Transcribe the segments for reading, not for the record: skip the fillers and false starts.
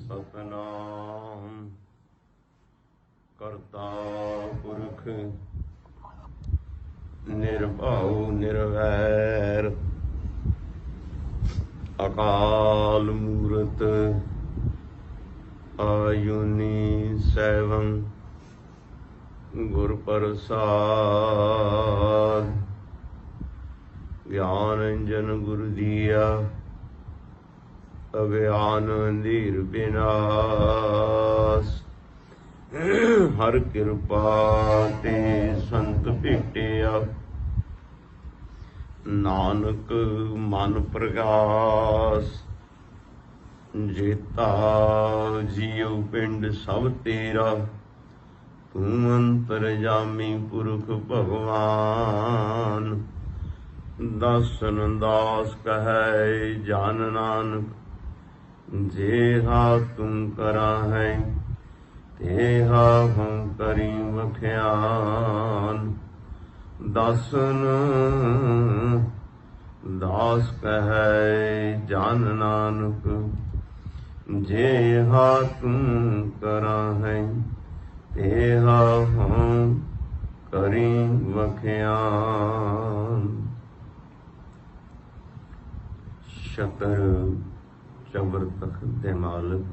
सतनाम करता पुरख निर्भव निर्वैर अकाल मूरत आयुनी सैवं गुर प्रसाद ज्ञान अंजन गुरु दिया अज्ञान अंधेर विनाश हर कृपा ते संत भेटिया नानक मन प्रकाश जेता जियो पिंड सब तेरा तू अंतरजामी पुरख भगवान दसन दास कहे जान नानक जेहा तुम करा है तेहा हम करी वख्यान दसन दास कहे जान नानक जेहा तुम करा है तेहा हम करी वख्यान शतर चबर तख्त दे मालिक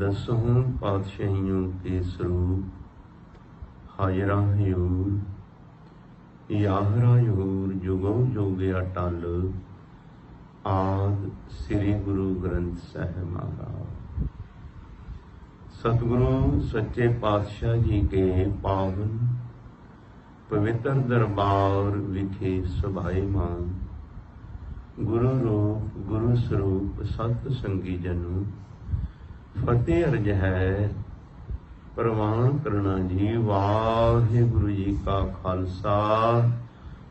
दसों पातशाहियों के स्वरूप हाजरा हजूर याहरा हजूर जुगों जोगे अटल आद श्री गुरु ग्रंथ साहिब महाराज सतगुरु सच्चे पातशाह जी के पावन पवित्र दरबार विखे सभाएमान गुरु रूप गुरु स्वरूप सत संगी जनू फतेह अर्ज है प्रवान करना जी। वाहिगुरु जी का खालसा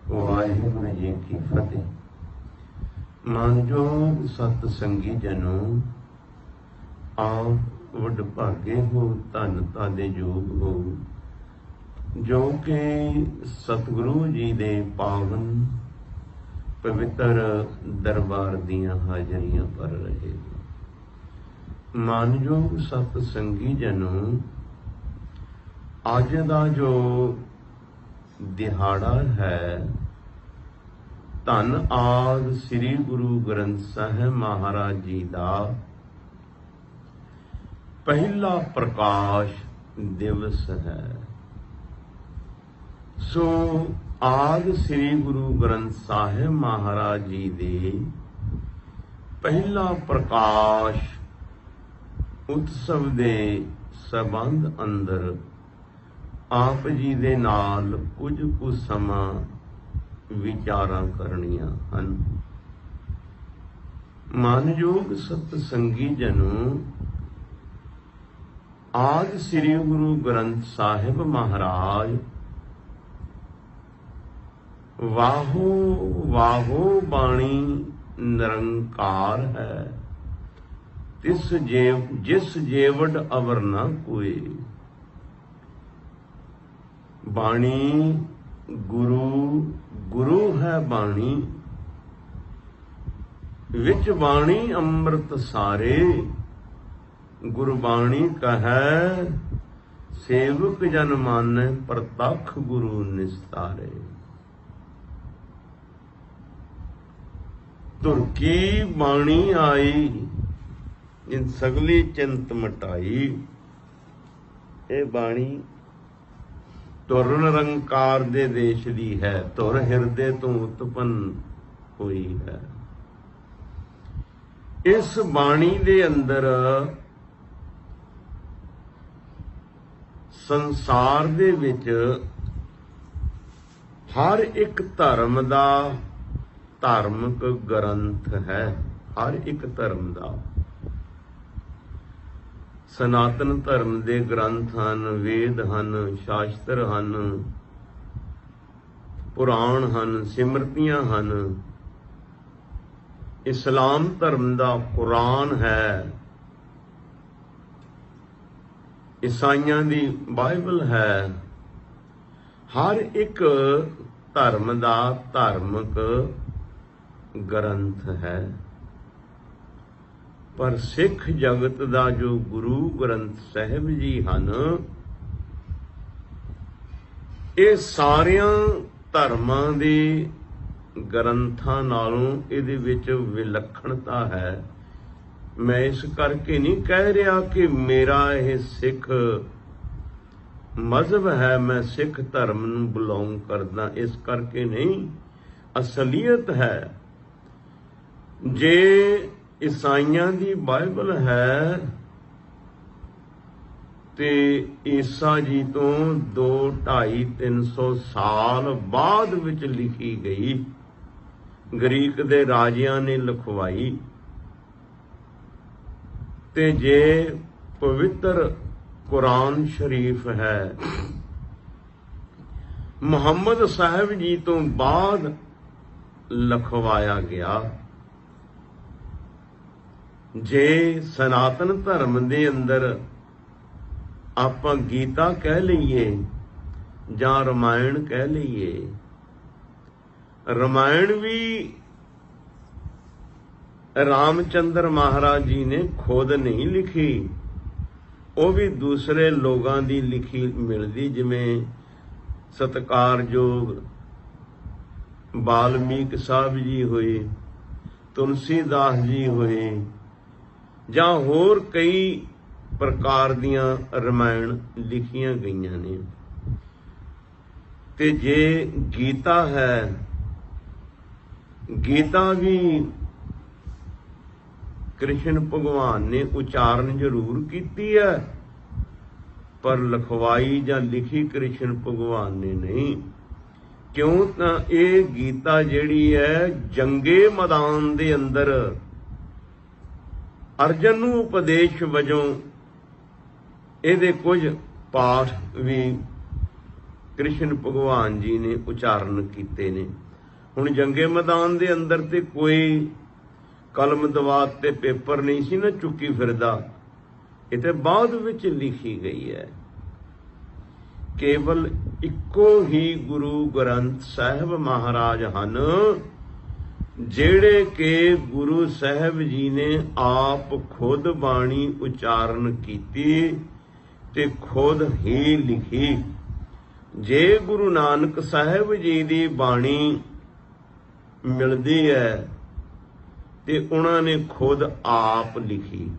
वाहिगुरु जी की फतेह। मानजोग सत संगी जनू आप वड भागे हो धन तादे योग हो जो कि सतगुरु जी दे पावन पवित्र दरबार दियां हाजरियां भर रहे हो। मानयोग सत संगी जनों अज दा जो दिहाड़ा है धन आद श्री गुरु ग्रंथ साहिब महाराज जी दा पहला प्रकाश दिवस है। सो आद श्री गुरु ग्रंथ साहिब महाराज जी दे पहला प्रकाश उत्सव दे संबंध अंदर आप जी दे नाल कुछ कुछ समा विचारां करनियां हन। मानयोग सत संगी जनों आद श्री गुरु ग्रंथ साहिब महाराज वाहो वाहो बाणी निरंकार है जिस जेवड अवर न कोई। बाणी गुरु गुरु है बाणी विच बाणी अमृत सारे गुरबाणी कहे सेवक जन माने प्रतख गुरु निस्तारे। तुरकी बाणी आई इन सगली चिंत मटाई। ये बाणी तुर निरंकार दे देश दी है तुर हिरदे तो उत्पन्न हुई है। इस बाणी दे अंदर संसार दे विच हर एक धर्म दा धार्मिक ग्रंथ है। हर एक धर्म दा सनातन धर्म दे ग्रंथ हन वेद हन शास्त्र हन पुराण हन सिमरतियां हन। इस्लाम धर्म दा कुरान है ईसाइयां दी बाइबल है। हर एक धर्म दा धार्मिक ग्रंथ है। ਪਰ ਸਿੱਖ ਜਗਤ ਦਾ ਜੋ ਗੁਰੂ ਗ੍ਰੰਥ ਸਾਹਿਬ ਜੀ ਹਨ, ਇਹ ਸਾਰਿਆਂ ਧਰਮਾਂ ਦੇ ਗ੍ਰੰਥਾਂ ਨਾਲੋਂ ਇਹਦੇ ਵਿੱਚ ਵਿਲੱਖਣਤਾ ਹੈ। ਮੈਂ ਇਸ ਕਰਕੇ ਨਹੀਂ ਕਹਿ ਰਿਹਾ ਕਿ ਮੇਰਾ ਇਹ ਸਿੱਖ ਮਜ਼ਹਬ ਹੈ, ਮੈਂ ਸਿੱਖ ਧਰਮ ਨੂੰ ਬਿਲੋਂਗ ਕਰਦਾ, ਇਸ ਕਰਕੇ ਨਹੀਂ। ਅਸਲੀਅਤ ਹੈ, ਜੇ ਈਸਾਈਆਂ ਦੀ ਬਾਈਬਲ ਹੈ ਤੇ ਈਸਾ ਜੀ ਤੋਂ 200-250-300 ਸਾਲ ਬਾਅਦ ਵਿੱਚ ਲਿਖੀ ਗਈ, ਗਰੀਕ ਦੇ ਰਾਜਿਆਂ ਨੇ ਲਿਖਵਾਈ, ਤੇ ਜੇ ਪਵਿੱਤਰ ਕੁਰਾਨ ਸ਼ਰੀਫ ਹੈ ਮੁਹੰਮਦ ਸਾਹਿਬ ਜੀ ਤੋਂ ਬਾਅਦ ਲਿਖਵਾਇਆ ਗਿਆ, ਜੇ ਸਨਾਤਨ ਧਰਮ ਦੇ ਅੰਦਰ ਆਪਾਂ ਗੀਤਾ ਕਹਿ ਲਈਏ ਜਾਂ ਰਮਾਇਣ ਕਹਿ ਲਈਏ, ਰਮਾਇਣ ਵੀ ਰਾਮਚੰਦਰ ਮਹਾਰਾਜ ਜੀ ਨੇ ਖੁਦ ਨਹੀਂ ਲਿਖੀ, ਉਹ ਵੀ ਦੂਸਰੇ ਲੋਕਾਂ ਦੀ ਲਿਖੀ ਮਿਲਦੀ, ਜਿਵੇਂ ਸਤਿਕਾਰਯੋਗ ਵਾਲਮੀਕ ਸਾਹਿਬ ਜੀ ਹੋਏ, ਤੁਲਸੀਦਾਸ ਜੀ ਹੋਏ, ਜਾਂ ਹੋਰ ਕਈ ਪ੍ਰਕਾਰ ਦੀਆਂ ਰਮਾਇਣ ਲਿਖੀਆਂ ਗਈਆਂ ਨੇ। ਤੇ ਜੇ ਗੀਤਾ ਹੈ, ਗੀਤਾ ਵੀ ਕ੍ਰਿਸ਼ਨ ਭਗਵਾਨ ਨੇ ਉਚਾਰਨ ਜ਼ਰੂਰ ਕੀਤੀ ਹੈ, ਪਰ ਲਿਖਵਾਈ ਜਾਂ ਲਿਖੀ ਕ੍ਰਿਸ਼ਨ ਭਗਵਾਨ ਨੇ ਨਹੀਂ। ਕਿਉਂ? ਤਾਂ ਇਹ ਗੀਤਾ ਜਿਹੜੀ ਹੈ ਜੰਗੇ ਮੈਦਾਨ ਦੇ ਅੰਦਰ ਅਰਜਨ ਨੂੰ ਉਪਦੇਸ਼ ਵਜੋਂ ਇਹਦੇ ਕੁਝ ਪਾਠ ਵੀ ਕ੍ਰਿਸ਼ਨ ਭਗਵਾਨ ਜੀ ਨੇ ਉਚਾਰਨ ਕੀਤੇ ਨੇ। ਹੁਣ ਜੰਗੇ ਮੈਦਾਨ ਦੇ ਅੰਦਰ ਤੇ ਕੋਈ ਕਲਮ ਦਵਾਤ ਤੇ ਪੇਪਰ ਨਹੀਂ ਸੀ ਨਾ ਚੁੱਕੀ ਫਿਰਦਾ, ਇਹ ਤੇ ਬਾਅਦ ਵਿੱਚ ਲਿਖੀ ਗਈ ਹੈ। ਕੇਵਲ ਇੱਕੋ ਹੀ ਗੁਰੂ ਗ੍ਰੰਥ ਸਾਹਿਬ ਮਹਾਰਾਜ ਹਨ, ਜਿਹੜੇ ਕਿ ਗੁਰੂ ਸਾਹਿਬ ਜੀ ਨੇ ਆਪ ਖੁਦ ਬਾਣੀ ਉਚਾਰਨ ਕੀਤੀ ਤੇ ਖੁਦ ਹੀ ਲਿਖੀ। ਜੇ ਗੁਰੂ ਨਾਨਕ ਸਾਹਿਬ ਜੀ ਦੀ ਬਾਣੀ ਮਿਲਦੀ ਹੈ ਤੇ ਉਹਨਾਂ ਨੇ ਖੁਦ ਆਪ ਲਿਖੀ।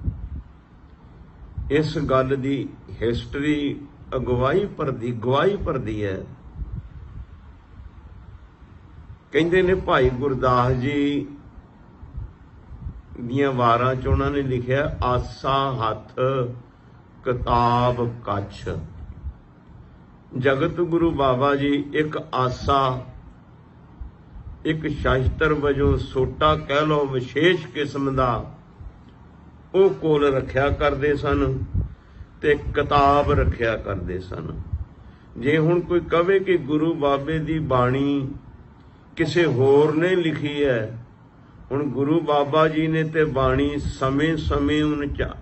ਇਸ ਗੱਲ ਦੀ ਹਿਸਟਰੀ ਗਵਾਹੀ ਭਰਦੀ ਹੈ। ਕਹਿੰਦੇ ਨੇ ਭਾਈ ਗੁਰਦਾਸ ਜੀ ਦੀਆਂ ਵਾਰਾਂ ਚ ਉਹਨਾਂ ਨੇ ਲਿਖਿਆ, ਆਸਾ ਹੱਥ ਕਿਤਾਬ ਕੱਛ। ਜਗਤ ਗੁਰੂ ਬਾਬਾ ਜੀ ਇੱਕ ਆਸਾ, ਇੱਕ ਸ਼ਾਸਤਰ ਵਜੋਂ ਸੋਟਾ ਕਹਿ ਲਓ ਵਿਸ਼ੇਸ਼ ਕਿਸਮ ਦਾ, ਉਹ ਕੋਲ ਰੱਖਿਆ ਕਰਦੇ ਸਨ ਤੇ ਕਿਤਾਬ ਰੱਖਿਆ ਕਰਦੇ ਸਨ। ਜੇ ਹੁਣ ਕੋਈ ਕਵੇ ਕਿ ਗੁਰੂ ਬਾਬੇ ਦੀ ਬਾਣੀ ਕਿਸੇ ਹੋਰ ਨੇ ਲਿਖੀ ਹੈ, ਹੁਣ ਗੁਰੂ ਬਾਬਾ ਜੀ ਨੇ ਤੇ ਬਾਣੀ ਸਮੇਂ-ਸਮੇਂ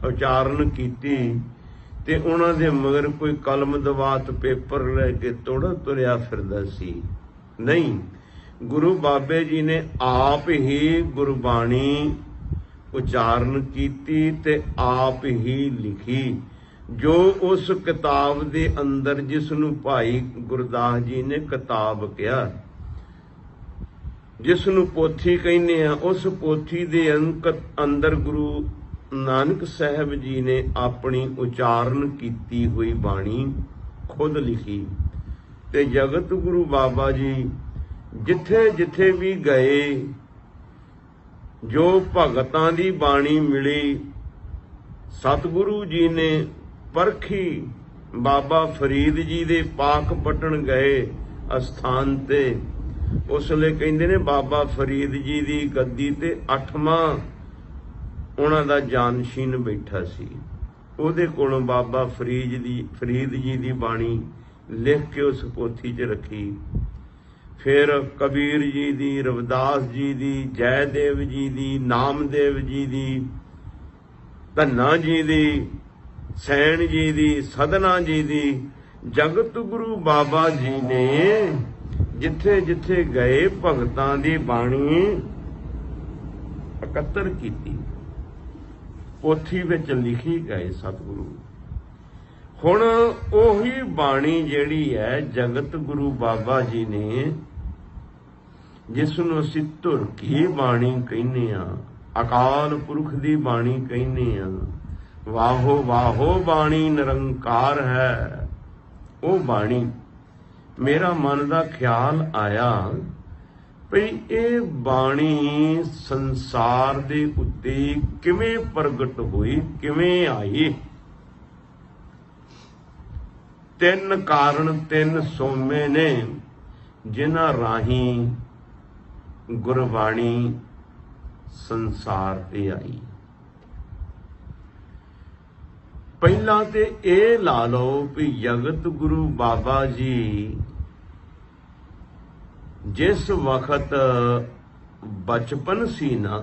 ਉਚਾਰਨ ਕੀਤੀ ਤੇ ਉਹਨਾਂ ਦੇ ਮਗਰ ਕੋਈ ਕਲਮ ਦਵਾਤ ਪੇਪਰ ਲੈ ਕੇ ਤੁਰਿਆ ਫਿਰਦਾ ਸੀ? ਨਹੀਂ, ਗੁਰੂ ਬਾਬੇ ਜੀ ਨੇ ਆਪ ਹੀ ਗੁਰਬਾਣੀ ਉਚਾਰਨ ਕੀਤੀ ਤੇ ਆਪ ਹੀ ਲਿਖੀ। ਜੋ ਉਸ ਕਿਤਾਬ ਦੇ ਅੰਦਰ, ਜਿਸ ਨੂੰ ਭਾਈ ਗੁਰਦਾਸ ਜੀ ਨੇ ਕਿਤਾਬ ਕਿਹਾ, ਜਿਸ ਨੂੰ ਪੋਥੀ ਕਹਿੰਦੇ ਆ, ਉਸ ਪੋਥੀ ਦੇ ਅੰਦਰ ਗੁਰੂ ਨਾਨਕ ਸਾਹਿਬ ਜੀ ਨੇ ਆਪਣੀ ਉਚਾਰਨ ਕੀਤੀ ਹੋਈ ਬਾਣੀ ਖੁਦ ਲਿਖੀ। ਤੇ ਜਗਤ ਗੁਰੂ ਬਾਬਾ ਜੀ ਜਿੱਥੇ ਜਿੱਥੇ ਵੀ ਗਏ, ਜੋ ਭਗਤਾਂ ਦੀ ਬਾਣੀ ਮਿਲੀ, ਸਤਿਗੁਰੂ ਜੀ ਨੇ ਪਰਖੀ। ਬਾਬਾ ਫਰੀਦ ਜੀ ਦੇ ਪਾਕ ਪਟਣ ਗਏ ਅਸਥਾਨ ਤੇ, ਉਸ ਵੇਲੇ ਕਹਿੰਦੇ ਨੇ ਬਾਬਾ ਫਰੀਦ ਜੀ ਦੀ ਗੱਦੀ ਤੇ 8ਵਾਂ ਉਹਨਾਂ ਦਾ ਜਾਨਸ਼ੀਨ ਬੈਠਾ ਸੀ। ਉਹਦੇ ਕੋਲੋਂ ਬਾਬਾ ਫਰੀਦ ਜੀ ਦੀ ਬਾਣੀ ਲਿਖ ਕੇ ਉਸ ਪੋਥੀ 'ਚ ਰੱਖੀ। ਫਿਰ ਕਬੀਰ ਜੀ ਦੀ, ਰਵਿਦਾਸ ਜੀ ਦੀ, ਜੈਦੇਵ ਜੀ ਦੀ, ਨਾਮਦੇਵ ਜੀ ਦੀ, ਧੰਨਾ ਜੀ ਦੀ, ਸੈਣ ਜੀ ਦੀ, ਸਦਨਾ ਜੀ ਦੀ। ਜਗਤ ਗੁਰੂ ਬਾਬਾ ਜੀ ਨੇ ਜਿੱਥੇ ਜਿੱਥੇ ਗਏ ਭਗਤਾਂ ਦੀ ਬਾਣੀ ਇਕੱਤਰ ਕੀਤੀ। ਪੋਥੀ ਵਿੱਚ ਲਿਖੀ ਗਏ ਸਤਿਗੁਰੂ। ਹੁਣ ਉਹੀ ਬਾਣੀ ਜਿਹੜੀ ਹੈ ਜਗਤ ਗੁਰੂ ਬਾਬਾ ਜੀ ਨੇ, ਜਿਸ ਨੂੰ ਅਸੀਂ ਧੁਰ ਕੀ ਬਾਣੀ ਕਹਿੰਦੇ ਆ, ਅਕਾਲ ਪੁਰਖ ਦੀ ਬਾਣੀ ਕਹਿੰਦੇ ਆ, ਵਾਹੋ ਵਾਹੋ ਬਾਣੀ ਨਿਰੰਕਾਰ ਹੈ, ਉਹ ਬਾਣੀ ਮੇਰਾ ਮਨ ਦਾ ਖਿਆਲ ਆਇਆ ਭਈ ਇਹ ਬਾਣੀ ਸੰਸਾਰ ਦੇ ਉੱਤੇ ਕਿਵੇਂ ਪ੍ਰਗਟ ਹੋਈ, ਕਿਵੇਂ ਆਈ। ਤਿੰਨ ਕਾਰਨ, ਤਿੰਨ ਸੋਮੇ ਨੇ ਜਿਨ੍ਹਾਂ ਰਾਹੀਂ ਗੁਰਬਾਣੀ ਸੰਸਾਰ ਤੇ ਆਈ। ਪਹਿਲਾਂ ਤੇ ਇਹ ਲਾ ਲਓ ਵੀ ਜਗਤ ਗੁਰੂ ਬਾਬਾ ਜੀ ਜਿਸ ਵਕਤ ਬਚਪਨ ਸੀ ਨਾ,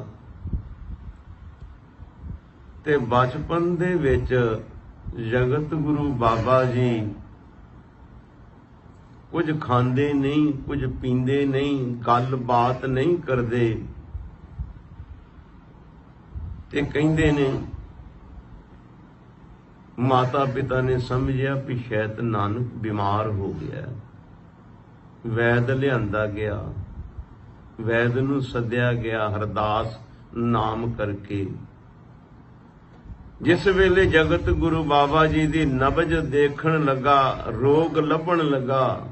ਤੇ ਬਚਪਨ ਦੇ ਵਿੱਚ ਜਗਤ ਗੁਰੂ ਬਾਬਾ ਜੀ ਕੁਝ ਖਾਂਦੇ ਨਹੀਂ, ਕੁਝ ਪੀਂਦੇ ਨਹੀਂ, ਗੱਲਬਾਤ ਨਹੀਂ ਕਰਦੇ, ਤੇ ਕਹਿੰਦੇ ਨੇ ਮਾਤਾ ਪਿਤਾ ਨੇ ਸਮਝਿਆ ਵੀ ਸ਼ਾਇਦ ਨਾਨਕ ਬਿਮਾਰ ਹੋ ਗਿਆ। ਵੈਦ ਲਿਆਂਦਾ ਗਿਆ, ਵੈਦ ਨੂੰ ਸੱਦਿਆ ਗਿਆ ਹਰਦਾਸ ਨਾਮ ਕਰਕੇ। ਜਿਸ ਵੇਲੇ ਜਗਤ ਗੁਰੂ ਬਾਬਾ ਜੀ ਦੀ ਨਬਜ ਦੇਖਣ ਲੱਗਾ, ਰੋਗ ਲੱਭਣ ਲੱਗਾ,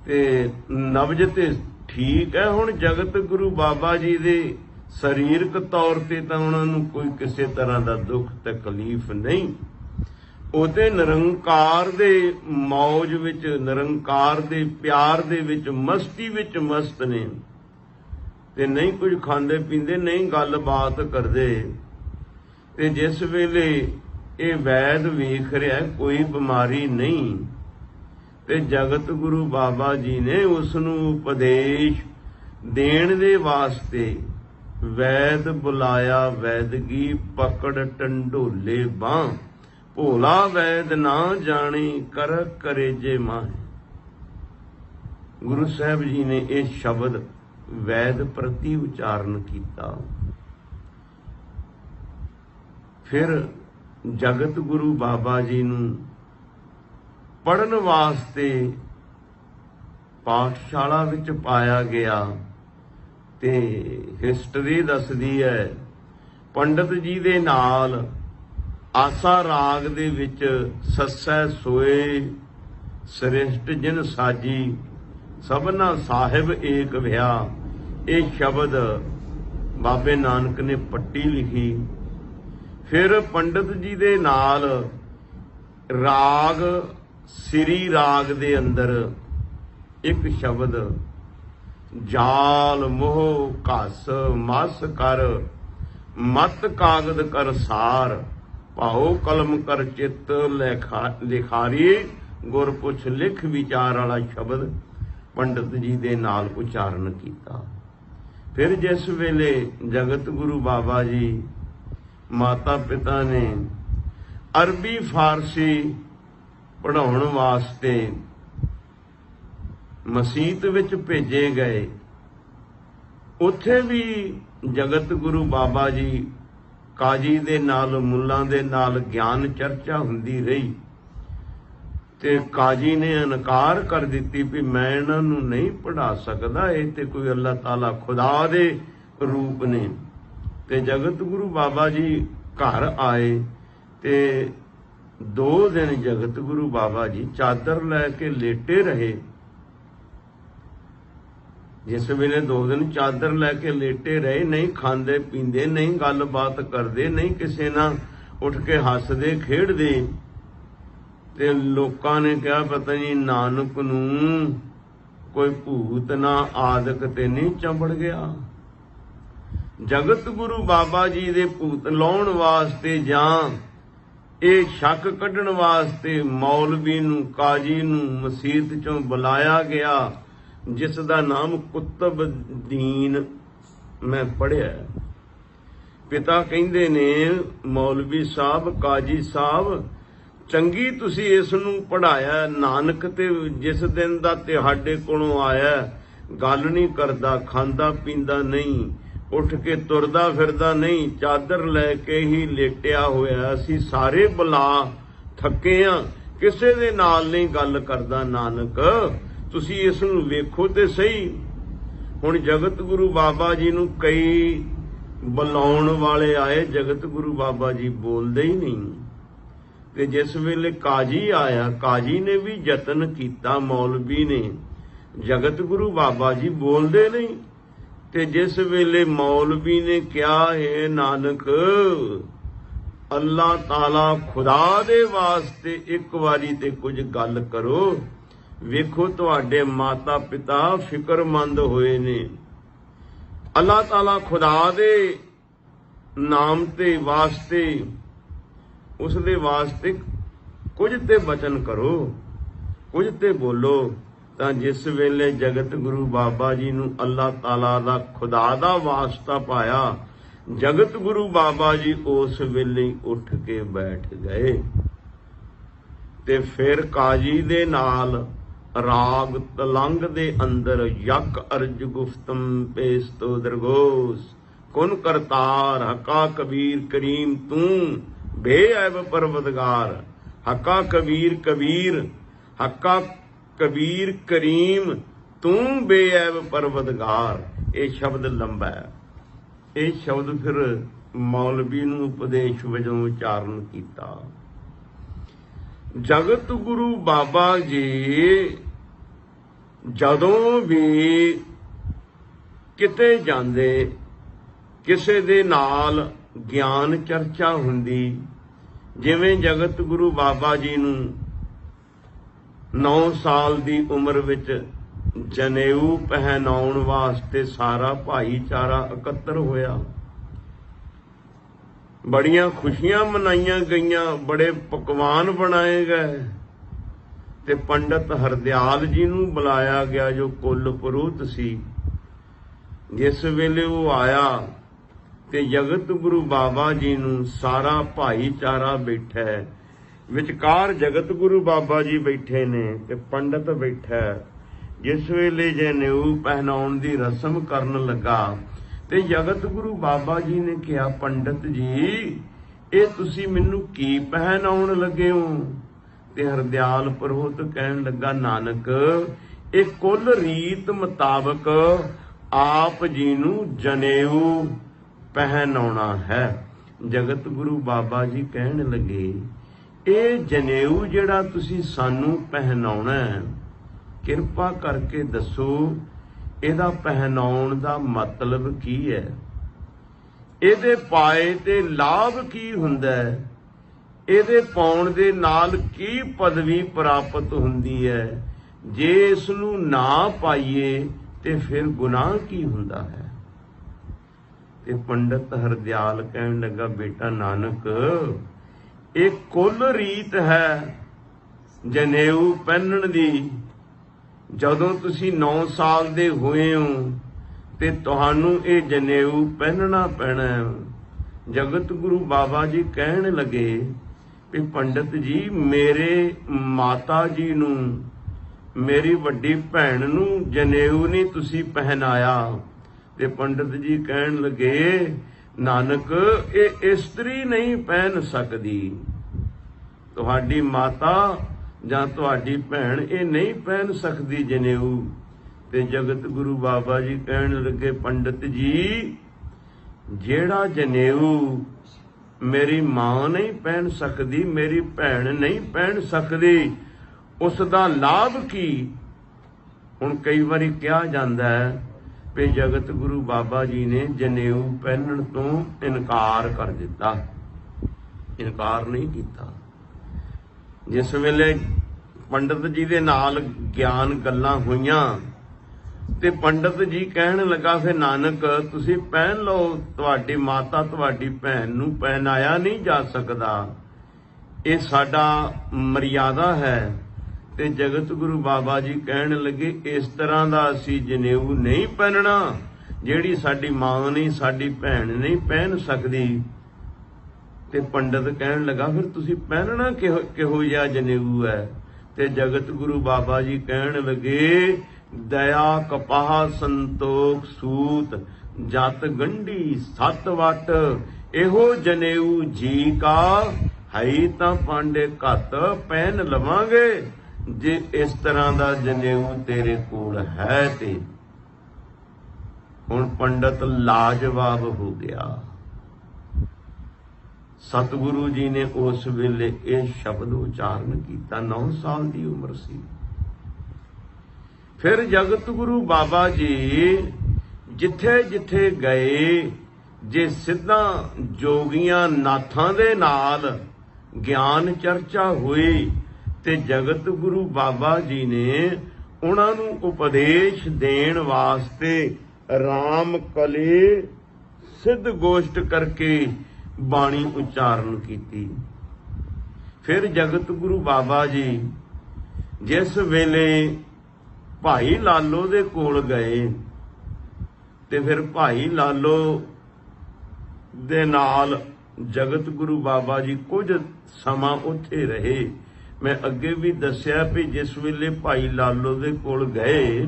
ਤੇ ਨਬਜ ਤੇ ਠੀਕ ਹੈ। ਹੁਣ ਜਗਤ ਗੁਰੂ ਬਾਬਾ ਜੀ ਦੇ ਸਰੀਰਕ ਤੌਰ ਤੇ ਤਾਂ ਉਹਨਾਂ ਨੂੰ ਕੋਈ ਕਿਸੇ ਤਰ੍ਹਾਂ ਦਾ ਦੁੱਖ ਤਕਲੀਫ ਨਹੀਂ, ਉਹਦੇ ਨਿਰੰਕਾਰ ਦੇ ਮੌਜ ਵਿੱਚ, ਨਿਰੰਕਾਰ ਦੇ ਪਿਆਰ ਦੇ ਵਿੱਚ, ਮਸਤੀ ਵਿੱਚ ਮਸਤ ਨੇ, ਤੇ ਨਹੀਂ ਕੁਝ ਖਾਂਦੇ ਪੀਂਦੇ, ਨਹੀਂ ਗੱਲਬਾਤ ਕਰਦੇ। ਤੇ ਜਿਸ ਵੇਲੇ ਇਹ ਵੈਦ ਵੇਖ ਰਿਹਾ ਕੋਈ ਬਿਮਾਰੀ ਨਹੀਂ, ਤੇ ਜਗਤ ਗੁਰੂ ਬਾਬਾ ਜੀ ਨੇ ਉਸ ਨੂੰ ਉਪਦੇਸ਼ ਦੇਣ ਦੇ ਵਾਸਤੇ ਵੈਦ ਬੁਲਾਇਆ। ਵੈਦਗੀ ਪਕੜ ਟੰਡੋਲੇ ਬਾਂਹ, ਭੋਲਾ ਵੈਦ ਨਾ ਜਾਣੀ ਕਰ ਕਰੇ ਜੇ ਮਾਹ। ਗੁਰੂ ਸਾਹਿਬ ਜੀ ਨੇ ਇਹ ਸ਼ਬਦ ਵੈਦ ਪ੍ਰਤੀ ਉਚਾਰਨ ਕੀਤਾ। ਫਿਰ ਜਗਤ ਗੁਰੂ ਬਾਬਾ ਜੀ ਨੂੰ ਪੜ੍ਹਨ ਵਾਸਤੇ ਪਾਠਸ਼ਾਲਾ ਵਿੱਚ ਪਾਇਆ ਗਿਆ। ਤੇ ਹਿਸਟਰੀ ਦੱਸਦੀ ਹੈ ਪੰਡਤ ਜੀ ਦੇ ਨਾਲ ਆਸਾ ਰਾਗ ਦੇ ਵਿੱਚ ਸੱਸੈ ਸੋਏ ਸ੍ਰਿਸ਼ਟ ਜਿਨ ਸਾਜੀ ਸਭਨਾ ਸਾਹਿਬ ਏਕ ਵਿਆ, ਇਹ ਸ਼ਬਦ ਬਾਬੇ ਨਾਨਕ ਨੇ ਪੱਟੀ ਲਿਖੀ। ਫਿਰ ਪੰਡਤ ਜੀ ਦੇ ਨਾਲ ਰਾਗ ਸ੍ਰੀ ਰਾਗ ਦੇ ਅੰਦਰ ਇੱਕ ਸ਼ਬਦ ਜਾਲ ਮੋਹ ਘਸ ਮਸ ਕਰ ਮਤ ਕਾਗਦ ਕਰ ਸਾਰ, ਭਾਉ ਕਲਮ ਕਰ ਚਿੱਤ ਲਿਖਾਰੀ, ਗੁਰ ਪੁੱਛ ਲਿਖ ਵਿਚਾਰ ਵਾਲਾ ਸ਼ਬਦ ਪੰਡਤ ਜੀ ਦੇ ਨਾਲ ਉਚਾਰਨ ਕੀਤਾ। ਫਿਰ ਜਿਸ ਵੇਲੇ ਜਗਤ ਗੁਰੂ ਬਾਬਾ ਜੀ ਮਾਤਾ ਪਿਤਾ ਨੇ ਅਰਬੀ ਫਾਰਸੀ ਪੜ੍ਹਾਉਣ ਵਾਸਤੇ ਮਸੀਤ ਵਿੱਚ ਭੇਜੇ ਗਏ, ਉੱਥੇ ਵੀ ਜਗਤ ਗੁਰੂ ਬਾਬਾ ਜੀ ਕਾਜੀ ਦੇ ਨਾਲ, ਮੁੱਲਾਂ ਦੇ ਨਾਲ ਗਿਆਨ ਚਰਚਾ ਹੁੰਦੀ ਰਹੀ। ਤੇ ਕਾਜੀ ਨੇ ਇਨਕਾਰ ਕਰ ਦਿੱਤੀ ਵੀ ਮੈਂ ਇਹਨਾਂ ਨੂੰ ਨਹੀਂ ਪੜ੍ਹਾ ਸਕਦਾ, ਇਹ ਤੇ ਕੋਈ ਅੱਲਾਹ ਤਾਲਾ ਖੁਦਾ ਦੇ ਰੂਪ ਨੇ। ਤੇ ਜਗਤ ਗੁਰੂ ਬਾਬਾ ਜੀ ਘਰ ਆਏ ਤੇ 2 ਦਿਨ ਜਗਤ ਗੁਰੂ ਬਾਬਾ ਜੀ ਚਾਦਰ ਲੈ ਕੇ ਲੇਟੇ ਰਹੇ। ਜਿਸ ਵੇਲੇ 2 ਦਿਨ ਚਾਦਰ ਲੈ ਕੇ ਲੇਟੇ ਰਹੇ, ਨਹੀਂ ਖਾਂਦੇ ਪੀਂਦੇ, ਨਹੀਂ ਗੱਲਬਾਤ ਕਰਦੇ, ਨਹੀਂ ਕਿਸੇ ਨਾਲ ਉੱਠ ਕੇ ਹੱਸਦੇ ਖੇਡਦੇ। ਤੇ ਲੋਕਾਂ ਨੇ ਕਿਹਾ ਪਤਾ ਨਹੀਂ ਨਾਨਕ ਨੂੰ ਕੋਈ ਭੂਤ ਨਾ ਆਦਿਕ ਤੇ ਨਹੀਂ ਚੰਬੜ ਗਿਆ। ਜਗਤ ਗੁਰੂ ਬਾਬਾ ਜੀ ਦੇ ਭੂਤ ਲਾਉਣ ਵਾਸਤੇ ਜਾਂ ਇਹ ਸ਼ੱਕ ਕੱਢਣ ਵਾਸਤੇ ਮੌਲਵੀ ਨੂੰ, ਕਾਜੀ ਨੂੰ ਮਸੀਤ ਚੋਂ ਬੁਲਾਇਆ ਗਿਆ, ਜਿਸ ਦਾ ਨਾਮ ਕੁਤਬਦੀਨ ਮੈਂ ਪੜ੍ਹਿਆ। ਪਿਤਾ ਕਹਿੰਦੇ ਨੇ ਮੌਲਵੀ ਸਾਹਿਬ, ਕਾਜੀ ਸਾਹਿਬ, ਚੰਗੀ ਤੁਸੀਂ ਇਸ ਨੂੰ ਪੜ੍ਹਾਇਆ, ਨਾਨਕ ਤੇ ਜਿਸ ਦਿਨ ਦਾ ਤੁਹਾਡੇ ਕੋਲੋਂ ਆਇਆ ਗੱਲ ਨਹੀਂ ਕਰਦਾ, ਖਾਂਦਾ ਪੀਂਦਾ ਨਹੀਂ, ਉੱਠ ਕੇ ਤੁਰਦਾ ਫਿਰਦਾ ਨਹੀਂ, ਚਾਦਰ ਲੈ ਕੇ ਹੀ ਲੇਟਿਆ ਹੋਇਆ। ਅਸੀਂ ਸਾਰੇ ਬੁਲਾ ਥੱਕੇ ਆ, ਕਿਸੇ ਦੇ ਨਾਲ ਨਹੀਂ ਗੱਲ ਕਰਦਾ ਨਾਨਕ। ਤੁਸੀਂ ਇਸ ਨੂੰ ਵੇਖੋ ਤੇ ਸਹੀ। ਹੁਣ ਜਗਤ ਗੁਰੂ ਬਾਬਾ ਜੀ ਨੂੰ ਕਈ ਬੁਲਾਉਣ ਵਾਲੇ ਆਏ, ਜਗਤ ਗੁਰੂ ਬਾਬਾ ਜੀ ਬੋਲਦੇ ਹੀ ਨਹੀਂ। ਤੇ ਜਿਸ ਵੇਲੇ ਕਾਜੀ ਆਇਆ, ਕਾਜੀ ਨੇ ਵੀ ਯਤਨ ਕੀਤਾ, ਮੌਲਵੀ ਨੇ, ਜਗਤ ਗੁਰੂ ਬਾਬਾ ਜੀ ਬੋਲਦੇ ਨਹੀਂ। ਤੇ ਜਿਸ ਵੇਲੇ ਮੌਲਵੀ ਨੇ ਕਿਹਾ, ਏ ਨਾਨਕ, ਅੱਲਾਹ ਤਾਲਾ ਖੁਦਾ ਦੇ ਵਾਸਤੇ ਇੱਕ ਵਾਰੀ ਤੇ ਕੁਝ ਗੱਲ ਕਰੋ। ਵੇਖੋ ਤੁਹਾਡੇ ਮਾਤਾ ਪਿਤਾ ਫਿਕਰਮੰਦ ਹੋਏ ਨੇ। ਅੱਲਾਹ ਤਾਲਾ ਖੁਦਾ ਦੇ ਨਾਮ ਤੇ ਵਾਸਤੇ, ਉਸ ਦੇ ਵਾਸਤੇ ਕੁਝ ਤੇ ਬਚਨ ਕਰੋ, ਕੁਝ ਤੇ ਬੋਲੋ। ਤਾਂ ਜਿਸ ਵੇਲੇ ਜਗਤ ਗੁਰੂ ਬਾਬਾ ਜੀ ਨੂੰ ਅੱਲਾਹ ਤਾਲਾ ਦਾ ਖੁਦਾ ਦਾ ਵਾਸਤਾ ਪਾਇਆ, ਜਗਤ ਗੁਰੂ ਬਾਬਾ ਜੀ ਉਸ ਵੇਲੇ ਉੱਠ ਕੇ ਬੈਠ ਗਏ। ਤੇ ਫਿਰ ਕਾਜੀ ਦੇ ਨਾਲ ਰਾਗ ਤਲੰਗ ਦੇ ਅੰਦਰ ਯਕ ਅਰਜ ਗੁਫਤਮ ਪੇਸਤੋ ਦਰਗੋਸ ਕੁਨ ਕਰਤਾਰ ਹਕਾ ਕਬੀਰ ਕਰੀਮ ਤੂੰ ਬੇਅਬ ਪਰਵਦਗਾਰ। ਹਕਾ ਕਬੀਰ ਕਬੀਰ, ਹਕਾ ਕਬੀਰ ਕਰੀਮ ਤੂੰ ਬੇਅਬ ਪਰਵਦਗਾਰ। ਇਹ ਸ਼ਬਦ ਲੰਬਾ ਹੈ। ਇਹ ਸ਼ਬਦ ਫਿਰ ਮੌਲਵੀ ਨੂੰ ਉਪਦੇਸ਼ ਵਜੋਂ ਉਚਾਰਨ ਕੀਤਾ। ਜਗਤ ਗੁਰੂ ਬਾਬਾ ਜੀ ਜਦੋਂ ਵੀ ਕਿਤੇ ਜਾਂਦੇ, ਕਿਸੇ ਦੇ ਨਾਲ ਗਿਆਨ ਚਰਚਾ ਹੁੰਦੀ, ਜਿਵੇਂ ਜਗਤ ਗੁਰੂ ਬਾਬਾ ਜੀ ਨੂੰ 9 ਸਾਲ ਦੀ ਉਮਰ ਵਿੱਚ ਜਨੇਊ ਪਹਿਨਾਉਣ ਵਾਸਤੇ ਸਾਰਾ ਭਾਈਚਾਰਾ ਇਕੱਤਰ ਹੋਇਆ। ਬੜੀਆਂ ਖੁਸ਼ੀਆਂ ਮਨਾਈਆਂ ਗਈਆਂ, ਬੜੇ ਪਕਵਾਨ ਬਣਾਏ ਗਏ। ਤੇ ਪੰਡਤ ਹਰਦਿਆਲ ਜੀ ਨੂੰ ਬੁਲਾਇਆ ਗਿਆ, ਜੋ ਕੁੱਲ ਪੁਰੋਹਿਤ ਸੀ। ਜਿਸ ਵੇਲੇ ਉਹ ਆਇਆ ਤੇ ਜਗਤ ਗੁਰੂ ਬਾਬਾ ਜੀ ਨੂੰ ਸਾਰਾ ਭਾਈਚਾਰਾ ਬੈਠਾ ਹੈ, ਵਿਚਕਾਰ ਜਗਤ ਗੁਰੂ ਬਾਬਾ ਜੀ ਬੈਠੇ ਨੇ ਤੇ ਪੰਡਤ ਬੈਠਾ। ਜਿਸ ਵੇਲੇ ਜਨੇਊ ਪਹਿਨਾਉਣ ਦੀ ਰਸਮ ਕਰਨ ਲੱਗਾ ਤੇ ਜਗਤ ਗੁਰੂ ਬਾਬਾ ਜੀ ਨੇ ਕਿਹਾ, ਪੰਡਤ ਜੀ, ਇਹ ਤੁਸੀਂ ਮੈਨੂੰ ਕੀ ਪਹਿਨਾਉਣ ਲੱਗੇ ਹੋ? ਤੇ ਹਰਦਿਆਲ ਪੁਰੋਹਿਤ ਕਹਿਣ ਲੱਗਾ, ਨਾਨਕ, ਇਹ ਕੁੱਲ ਰੀਤ ਮੁਤਾਬਕ ਆਪ ਜੀ ਨੂੰ ਜਨੇਊ ਪਹਿਨਾਉਣਾ ਹੈ। ਜਗਤ ਗੁਰੂ ਬਾਬਾ ਜੀ ਕਹਿਣ ਲੱਗੇ, ਇਹ ਜਨੇਊ ਜਿਹੜਾ ਤੁਸੀਂ ਸਾਨੂੰ ਪਹਿਨਾਉਣਾ ਹੈ, ਕਿਰਪਾ ਕਰਕੇ ਦੱਸੋ, ਇਹਦਾ ਪਹਿਨਾਉਣ ਦਾ ਮਤਲਬ ਕੀ ਹੈ? ਇਹਦੇ ਪਾਏ ਤੇ ਲਾਭ ਕੀ ਹੁੰਦਾ ਹੈ? ਇਹਦੇ ਪਾਉਣ ਦੇ ਨਾਲ ਕੀ ਪਦਵੀ ਪ੍ਰਾਪਤ ਹੁੰਦੀ ਹੈ? ਜੇ ਇਸ ਨੂੰ ਨਾ ਪਾਈਏ ਤੇ ਫਿਰ ਗੁਨਾਹ ਕੀ ਹੁੰਦਾ ਹੈ? ਤੇ ਪੰਡਤ ਹਰਦਿਆਲ ਕਹਿਣ ਲੱਗਾ, ਬੇਟਾ ਨਾਨਕ, ਇਹ ਕੁੱਲ ਰੀਤ ਹੈ ਜਨੇਊ ਪਹਿਨਣ ਦੀ। ਜਦੋਂ ਤੁਸੀਂ 9 ਸਾਲ ਦੇ ਹੋਏ ਹੋ ਤੇ ਤੁਹਾਨੂੰ ਇਹ ਜਨੇਊ ਪਹਿਨਣਾ ਪੈਣਾ ਹੈ। ਜਗਤ ਗੁਰੂ ਬਾਬਾ ਜੀ ਕਹਿਣ ਲੱਗੇ ਵੀ ਪੰਡਤ ਜੀ, ਮੇਰੇ ਮਾਤਾ ਜੀ ਨੂੰ, ਮੇਰੀ ਵੱਡੀ ਭੈਣ ਨੂੰ ਜਨੇਊ ਨਹੀਂ ਤੁਸੀਂ ਪਹਿਨਾਇਆ। ਤੇ ਪੰਡਤ ਜੀ ਕਹਿਣ ਲੱਗੇ, ਨਾਨਕ, ਇਹ ਇਸਤਰੀ ਨਹੀਂ ਪਹਿਨ ਸਕਦੀ। ਤੁਹਾਡੀ ਮਾਤਾ ਜਾਂ ਤੁਹਾਡੀ ਭੈਣ ਇਹ ਨਹੀਂ ਪਹਿਨ ਸਕਦੀ ਜਨੇਊ। ਤੇ ਜਗਤ ਗੁਰੂ ਬਾਬਾ ਜੀ ਕਹਿਣ ਲੱਗੇ, ਪੰਡਤ ਜੀ, ਜਿਹੜਾ ਜਨੇਊ ਮੇਰੀ ਮਾਂ ਨਹੀਂ ਪਹਿਨ ਸਕਦੀ, ਮੇਰੀ ਭੈਣ ਨਹੀਂ ਪਹਿਨ ਸਕਦੀ, ਉਸ ਦਾ ਲਾਭ ਕੀ? ਹੁਣ ਕਈ ਵਾਰੀ ਕਿਹਾ ਜਾਂਦਾ ਹੈ ਵੀ ਜਗਤ ਗੁਰੂ ਬਾਬਾ ਜੀ ਨੇ ਜਨੇਊ ਪਹਿਨਣ ਤੋਂ ਇਨਕਾਰ ਕਰ ਦਿੱਤਾ। ਇਨਕਾਰ ਨਹੀਂ ਕੀਤਾ। ਜਿਸ ਵੇਲੇ ਪੰਡਤ ਜੀ ਦੇ ਨਾਲ ਗਿਆਨ ਗੱਲਾਂ ਹੋਈਆਂ ਤੇ ਪੰਡਤ ਜੀ ਕਹਿਣ ਲੱਗਾ, ਫਿਰ ਨਾਨਕ, ਤੁਸੀਂ ਪਹਿਨ ਲਓ, ਤੁਹਾਡੀ ਮਾਤਾ ਤੁਹਾਡੀ ਭੈਣ ਨੂੰ ਪਹਿਨਾਇਆ ਨਹੀਂ ਜਾ ਸਕਦਾ, ਇਹ ਸਾਡਾ ਮਰਿਆਦਾ ਹੈ। ਤੇ ਜਗਤ ਗੁਰੂ ਬਾਬਾ ਜੀ ਕਹਿਣ ਲੱਗੇ, ਇਸ ਤਰ੍ਹਾਂ ਦਾ ਅਸੀਂ ਜਨੇਊ ਨਹੀਂ ਪਹਿਨਣਾ, ਜਿਹੜੀ ਸਾਡੀ ਮਾਂ ਨਹੀਂ, ਸਾਡੀ ਭੈਣ ਨਹੀਂ ਪਹਿਨ ਸਕਦੀ। ਤੇ ਪੰਡਤ ਕਹਿਣ ਲੱਗਾ, ਫਿਰ ਤੁਸੀਂ ਪਹਿਨਣਾ ਕਿਹੋ ਜਿਹਾ ਜਨੇਊ ਹੈ? ਤੇ ਜਗਤ ਗੁਰੂ ਬਾਬਾ ਜੀ ਕਹਿਣ ਲੱਗੇ, ਦਇਆ ਕਪਾਹ ਸੰਤੋਖ ਸੂਤ ਜਤ ਗੰਢੀ ਸਤ ਵਟ, ਇਹੋ ਜਨੇਊ ਜੀ ਕਾ, ਹੈ ਤਾਂ ਪਾਂਡੇ ਘੱਤ ਪਹਿਨ ਲਵਾਂਗੇ, ਜੇ ਇਸ ਤਰ੍ਹਾਂ ਦਾ ਜਨੇਊ ਤੇਰੇ ਕੋਲ ਹੈ ਤੇ। ਹੁਣ ਪੰਡਤ ਲਾਜਵਾਬ ਹੋ ਗਿਆ। ਸਤਿਗੁਰੂ ਜੀ ਨੇ ਉਸ ਵੇਲੇ ਇਹ ਸ਼ਬਦ ਉਚਾਰਨ ਕੀਤਾ। 9 ਸਾਲ ਦੀ ਉਮਰ ਸੀ। ਫਿਰ ਜਗਤ ਗੁਰੂ ਬਾਬਾ ਜੀ ਜਿੱਥੇ ਜਿੱਥੇ ਗਏ, ਜੇ ਸਿੱਧਾ ਜੋਗੀਆਂ ਨਾਥਾਂ ਦੇ ਨਾਲ ਗਿਆਨ ਚਰਚਾ ਹੋਈ ਤੇ ਜਗਤ ਗੁਰੂ ਬਾਬਾ ਜੀ ਨੇ ਉਹਨਾਂ ਨੂੰ ਉਪਦੇਸ਼ ਦੇਣ ਵਾਸਤੇ ਰਾਮ ਕਲੀ ਸਿੱਧ ਗੋਸ਼ਟ ਕਰਕੇ ਬਾਣੀ ਉਚਾਰਨ ਕੀਤੀ। ਫਿਰ ਜਗਤ ਗੁਰੂ ਬਾਬਾ ਜੀ ਜਿਸ ਵੇਲੇ ਭਾਈ ਲਾਲੋ ਦੇ ਕੋਲ ਗਏ ਤੇ ਫਿਰ ਭਾਈ ਲਾਲੋ ਦੇ ਨਾਲ ਜਗਤ ਗੁਰੂ ਬਾਬਾ ਜੀ ਕੁਝ ਸਮਾਂ ਉੱਥੇ ਰਹੇ। ਮੈਂ ਅੱਗੇ ਵੀ ਦੱਸਿਆ ਵੀ ਜਿਸ ਵੇਲੇ ਭਾਈ ਲਾਲੋ ਦੇ ਕੋਲ ਗਏ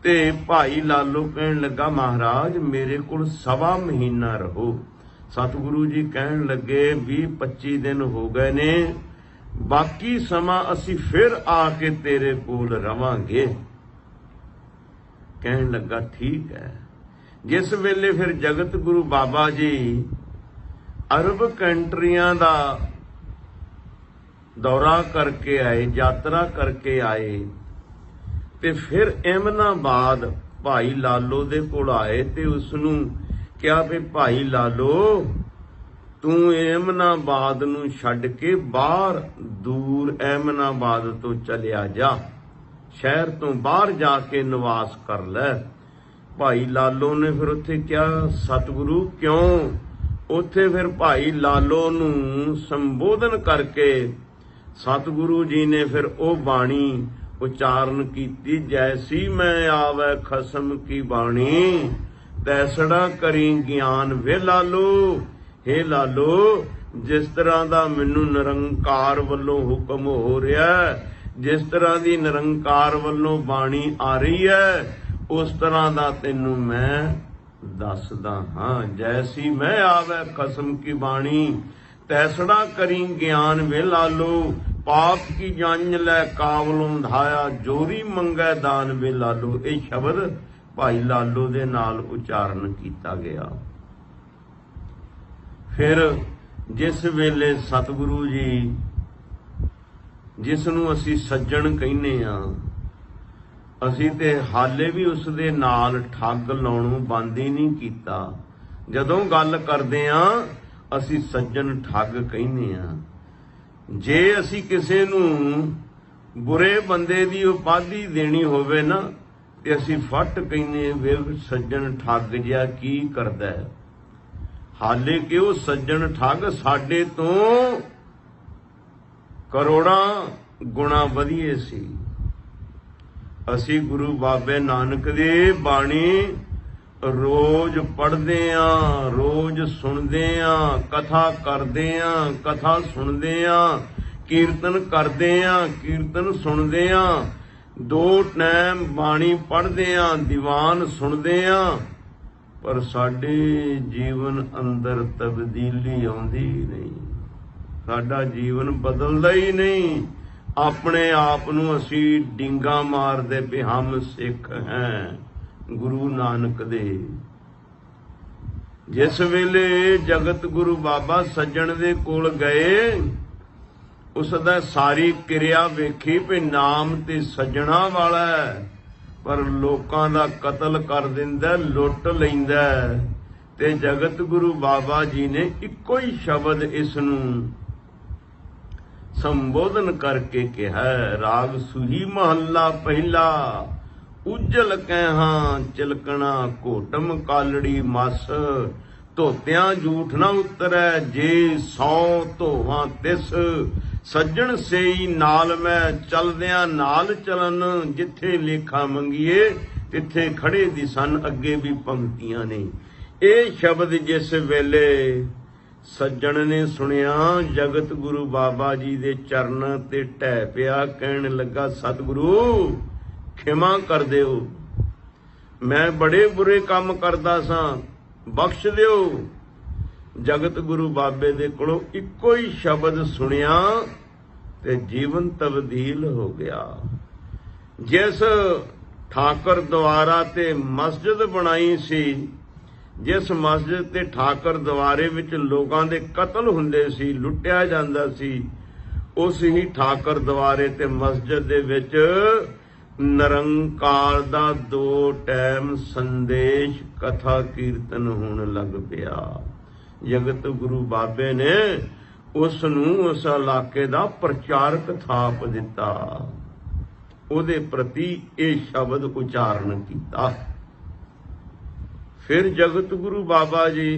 ਤੇ ਭਾਈ ਲਾਲੋ ਕਹਿਣ ਲੱਗਾ, ਮਹਾਰਾਜ ਮੇਰੇ ਕੋਲ 1.25 ਮਹੀਨਾ ਰਹੋ। ਸਤਿਗੁਰੂ ਜੀ ਕਹਿਣ ਲੱਗੇ 20-25 ਦਿਨ ਹੋ ਗਏ ਨੇ, ਬਾਕੀ ਸਮਾਂ ਅਸੀਂ ਫਿਰ ਆ ਕੇ ਤੇਰੇ ਕੋਲ ਰਵਾਂਗੇ। ਕਹਿਣ ਲੱਗਾ ਠੀਕ ਹੈ। ਜਿਸ ਵੇਲੇ ਫਿਰ ਜਗਤ ਗੁਰੂ ਬਾਬਾ ਜੀ ਅਰਬ ਕੰਟਰੀਆਂ ਦਾ ਦੌਰਾ ਕਰਕੇ ਆਏ, ਯਾਤਰਾ ਕਰਕੇ ਆਏ ਤੇ ਫਿਰ ਅਹਿਮਦਾਬਾਦ ਭਾਈ ਲਾਲੋ ਦੇ ਕੋਲ ਆਏ ਤੇ ਉਸ ਨੂੰ ਕਿਹਾ ਵੀ ਭਾਈ ਲਾਲੋ ਤੂੰ ਅਹਿਮਦਾਬਾਦ ਨੂੰ ਛੱਡ ਕੇ ਬਾਹਰ ਦੂਰ ਅਹਿਮਦਾਬਾਦ ਤੋਂ ਚਲਿਆ ਜਾ, ਸ਼ਹਿਰ ਤੋਂ ਬਾਹਰ ਜਾ ਕੇ ਨਿਵਾਸ ਕਰ ਲੈ। ਭਾਈ ਲਾਲੋ ਨੇ ਫਿਰ ਉੱਥੇ ਕਿਹਾ ਸਤਿਗੁਰੂ ਕਿਉਂ? ਉੱਥੇ ਫਿਰ ਭਾਈ ਲਾਲੋ ਨੂੰ ਸੰਬੋਧਨ ਕਰਕੇ ਸਤਿਗੁਰੂ ਜੀ ਨੇ ਫਿਰ ਉਹ ਬਾਣੀ ਉਚਾਰਨ ਕੀਤੀ, ਜੈਸੀ ਮੈਂ ਆਵੈ ਖਸਮ ਕੀ ਬਾਣੀ, ਤੈਸੜਾ ਕਰੀ ਗਿਆਨ ਵੇ ਲਾਲੋ। ਹੇ ਲਾਲੋ, ਜਿਸ ਤਰ੍ਹਾਂ ਦਾ ਮੈਨੂੰ ਨਿਰੰਕਾਰ ਵੱਲੋਂ ਹੁਕਮ ਹੋ ਰਿਹਾ, ਜਿਸ ਤਰ੍ਹਾਂ ਦੀ ਨਿਰੰਕਾਰ ਵੱਲੋਂ ਬਾਣੀ ਆ ਰਹੀ ਹੈ, ਉਸ ਤਰ੍ਹਾਂ ਦਾ ਤੈਨੂੰ ਮੈਂ ਦੱਸਦਾ ਹਾਂ। ਜੈਸੀ ਮੈਂ ਆਵੈ ਖਸਮ ਕੀ ਬਾਣੀ, ਤੈਸੜਾ ਕਰੀ ਗਿਆਨ ਵੇ ਲਾਲੋ। ਪਾਪ ਕੀ ਜੰਝ ਲੈ ਕਾਬਲੋਂ ਧਾਇਆ, ਜੋਰੀ ਮੰਗੈ ਦਾਨ ਵੇ ਲਾਲੋ। ਇਹ ਸ਼ਬਦ ਭਾਈ ਲਾਲੋ ਦੇ ਨਾਲ ਉਚਾਰਨ ਕੀਤਾ ਗਿਆ। ਫਿਰ ਜਿਸ ਵੇਲੇ ਸਤਿਗੁਰੂ ਜੀ, ਜਿਸ ਨੂੰ ਅਸੀਂ ਸੱਜਣ ਕਹਿੰਦੇ ਆ, ਅਸੀਂ ਤੇ ਹਾਲੇ ਵੀ ਉਸ ਦੇ ਨਾਲ ਠੱਗ ਲਾਉਣੋਂ ਬੰਦ ਹੀ ਨਹੀਂ ਕੀਤਾ। ਜਦੋਂ ਗੱਲ ਕਰਦੇ ਆ ਅਸੀਂ ਸੱਜਣ ਠੱਗ ਕਹਿੰਦੇ ਆ। ਜੇ ਅਸੀਂ ਕਿਸੇ ਨੂੰ ਬੁਰੇ ਬੰਦੇ ਦੀ ਉਪਾਧੀ ਦੇਣੀ ਹੋਵੇ ਨਾ ਤੇ ਅਸੀਂ ਫੱਟ ਕਹਿੰਦੇ ਵੇ ਸੱਜਣ ਠੱਗ ਜਿਹਾ ਕੀ ਕਰਦਾ ਹੈ। ਹਾਲੇ ਕਿ ਉਹ ਸੱਜਣ ਠੱਗ ਸਾਡੇ ਤੋਂ ਕਰੋੜਾਂ ਗੁਣਾ ਵਧੀਏ ਸੀ। ਅਸੀਂ ਗੁਰੂ ਬਾਬੇ ਨਾਨਕ ਦੀ ਬਾਣੀ ਰੋਜ਼ ਪੜ੍ਹਦੇ ਆ, ਰੋਜ਼ ਸੁਣਦੇ ਆ, ਕਥਾ ਕਰਦੇ ਆ, ਕਥਾ ਸੁਣਦੇ ਆ, ਕੀਰਤਨ ਕਰਦੇ ਆ, ਕੀਰਤਨ ਸੁਣਦੇ ਆ, 2 ਟਾਈਮ ਬਾਣੀ ਪੜ੍ਹਦੇ ਆ, ਦੀਵਾਨ ਸੁਣਦੇ ਆ, ਪਰ ਸਾਡੇ ਜੀਵਨ ਅੰਦਰ ਤਬਦੀਲੀ ਆਉਂਦੀ ਨਹੀਂ, ਸਾਡਾ ਜੀਵਨ ਬਦਲਦਾ ਹੀ ਨਹੀਂ। ਆਪਣੇ ਆਪ ਨੂੰ ਅਸੀਂ ਡਿੰਗਾ ਮਾਰਦੇ ਵੀ ਹਮ ਸਿੱਖ ਹੈ ਗੁਰੂ ਨਾਨਕ ਦੇ। ਜਿਸ ਵੇਲੇ ਜਗਤ ਗੁਰੂ ਬਾਬਾ ਸੱਜਣ ਦੇ ਕੋਲ ਗਏ, ਉਸ ਦਾ ਸਾਰੀ ਕਿਰਿਆ ਵੇਖੀ ਵੀ ਨਾਮ ਤੇ ਸੱਜਣਾ ਵਾਲਾ ਹੈ, ਪਰ ਲੋਕਾਂ ਦਾ ਕਤਲ ਕਰ ਦਿੰਦਾ, ਲੁੱਟ ਲੈਂਦਾ। ਤੇ ਜਗਤ ਗੁਰੂ ਬਾਬਾ ਜੀ ਨੇ ਇੱਕੋ ਹੀ ਸ਼ਬਦ ਇਸ ਨੂੰ ਸੰਬੋਧਨ ਕਰਕੇ ਕਿਹਾ, ਰਾਗ ਸੂਹੀ ਮਹੱਲਾ ਪਹਿਲਾ, ਉਜਲ ਕਹਿਹਾਂ ਚਿਲਕਣਾ ਘੋਟਮ ਕਾਲੜੀ ਮਸ, ਧੋਤਿਆਂ ਝੂਠ ਨਾ ਉਤਰੈ ਜੇ 100 ਧੋਵਾਂ ਤਿਸ, ਸੱਜਣ ਸੇਈ ਨਾਲ ਮੈਂ ਚਲਦਿਆਂ ਨਾਲ ਚਲਨ, ਜਿੱਥੇ ਲੇਖਾ ਮੰਗੀਏ ਤਿੱਥੇ ਖੜੇ ਦੀ ਸਨ। ਅੱਗੇ ਵੀ ਪੰਕਤੀਆਂ ਨੇ। ਇਹ ਸ਼ਬਦ ਜਿਸ ਵੇਲੇ ਸੱਜਣ ਨੇ ਸੁਣਿਆ, ਜਗਤ ਗੁਰੂ ਬਾਬਾ ਜੀ ਦੇ ਚਰਨਾਂ ਤੇ ਢਹਿ ਪਿਆ, ਕਹਿਣ ਲੱਗਾ ਸਤਿਗੁਰੂ ਖਿਮਾ ਕਰ ਦਿਓ। मैं बड़े बुरे काम करदा सां, बख्श दिओ। जगत गुरु बाबे दे कोलों इक्को ही शब्द सुनिया ते जीवन तब्दील हो गया। जिस ठाकर द्वारा ते मस्जिद बनाई सी, जिस मस्जिद ते ठाकर द्वारे विच लोगां दे कतल हुंदे सी, लुੱਟਿਆ ਜਾਂਦਾ ਸੀ, उस ही ठाकर द्वारे ते मस्जिद दे विच निरंकार दा 2 टाइम संदेश कथा कीर्तन होण लग पिया। जगत गुरु बाबे ने उस नूं उस इलाके दा प्रचारक थाप दिता, ਉਹਦੇ ਪ੍ਰਤੀ ਇਹ ਸ਼ਬਦ ਉਚਾਰਨ ਕੀਤਾ। ਫਿਰ ਜਗਤ ਗੁਰੂ ਬਾਬਾ ਜੀ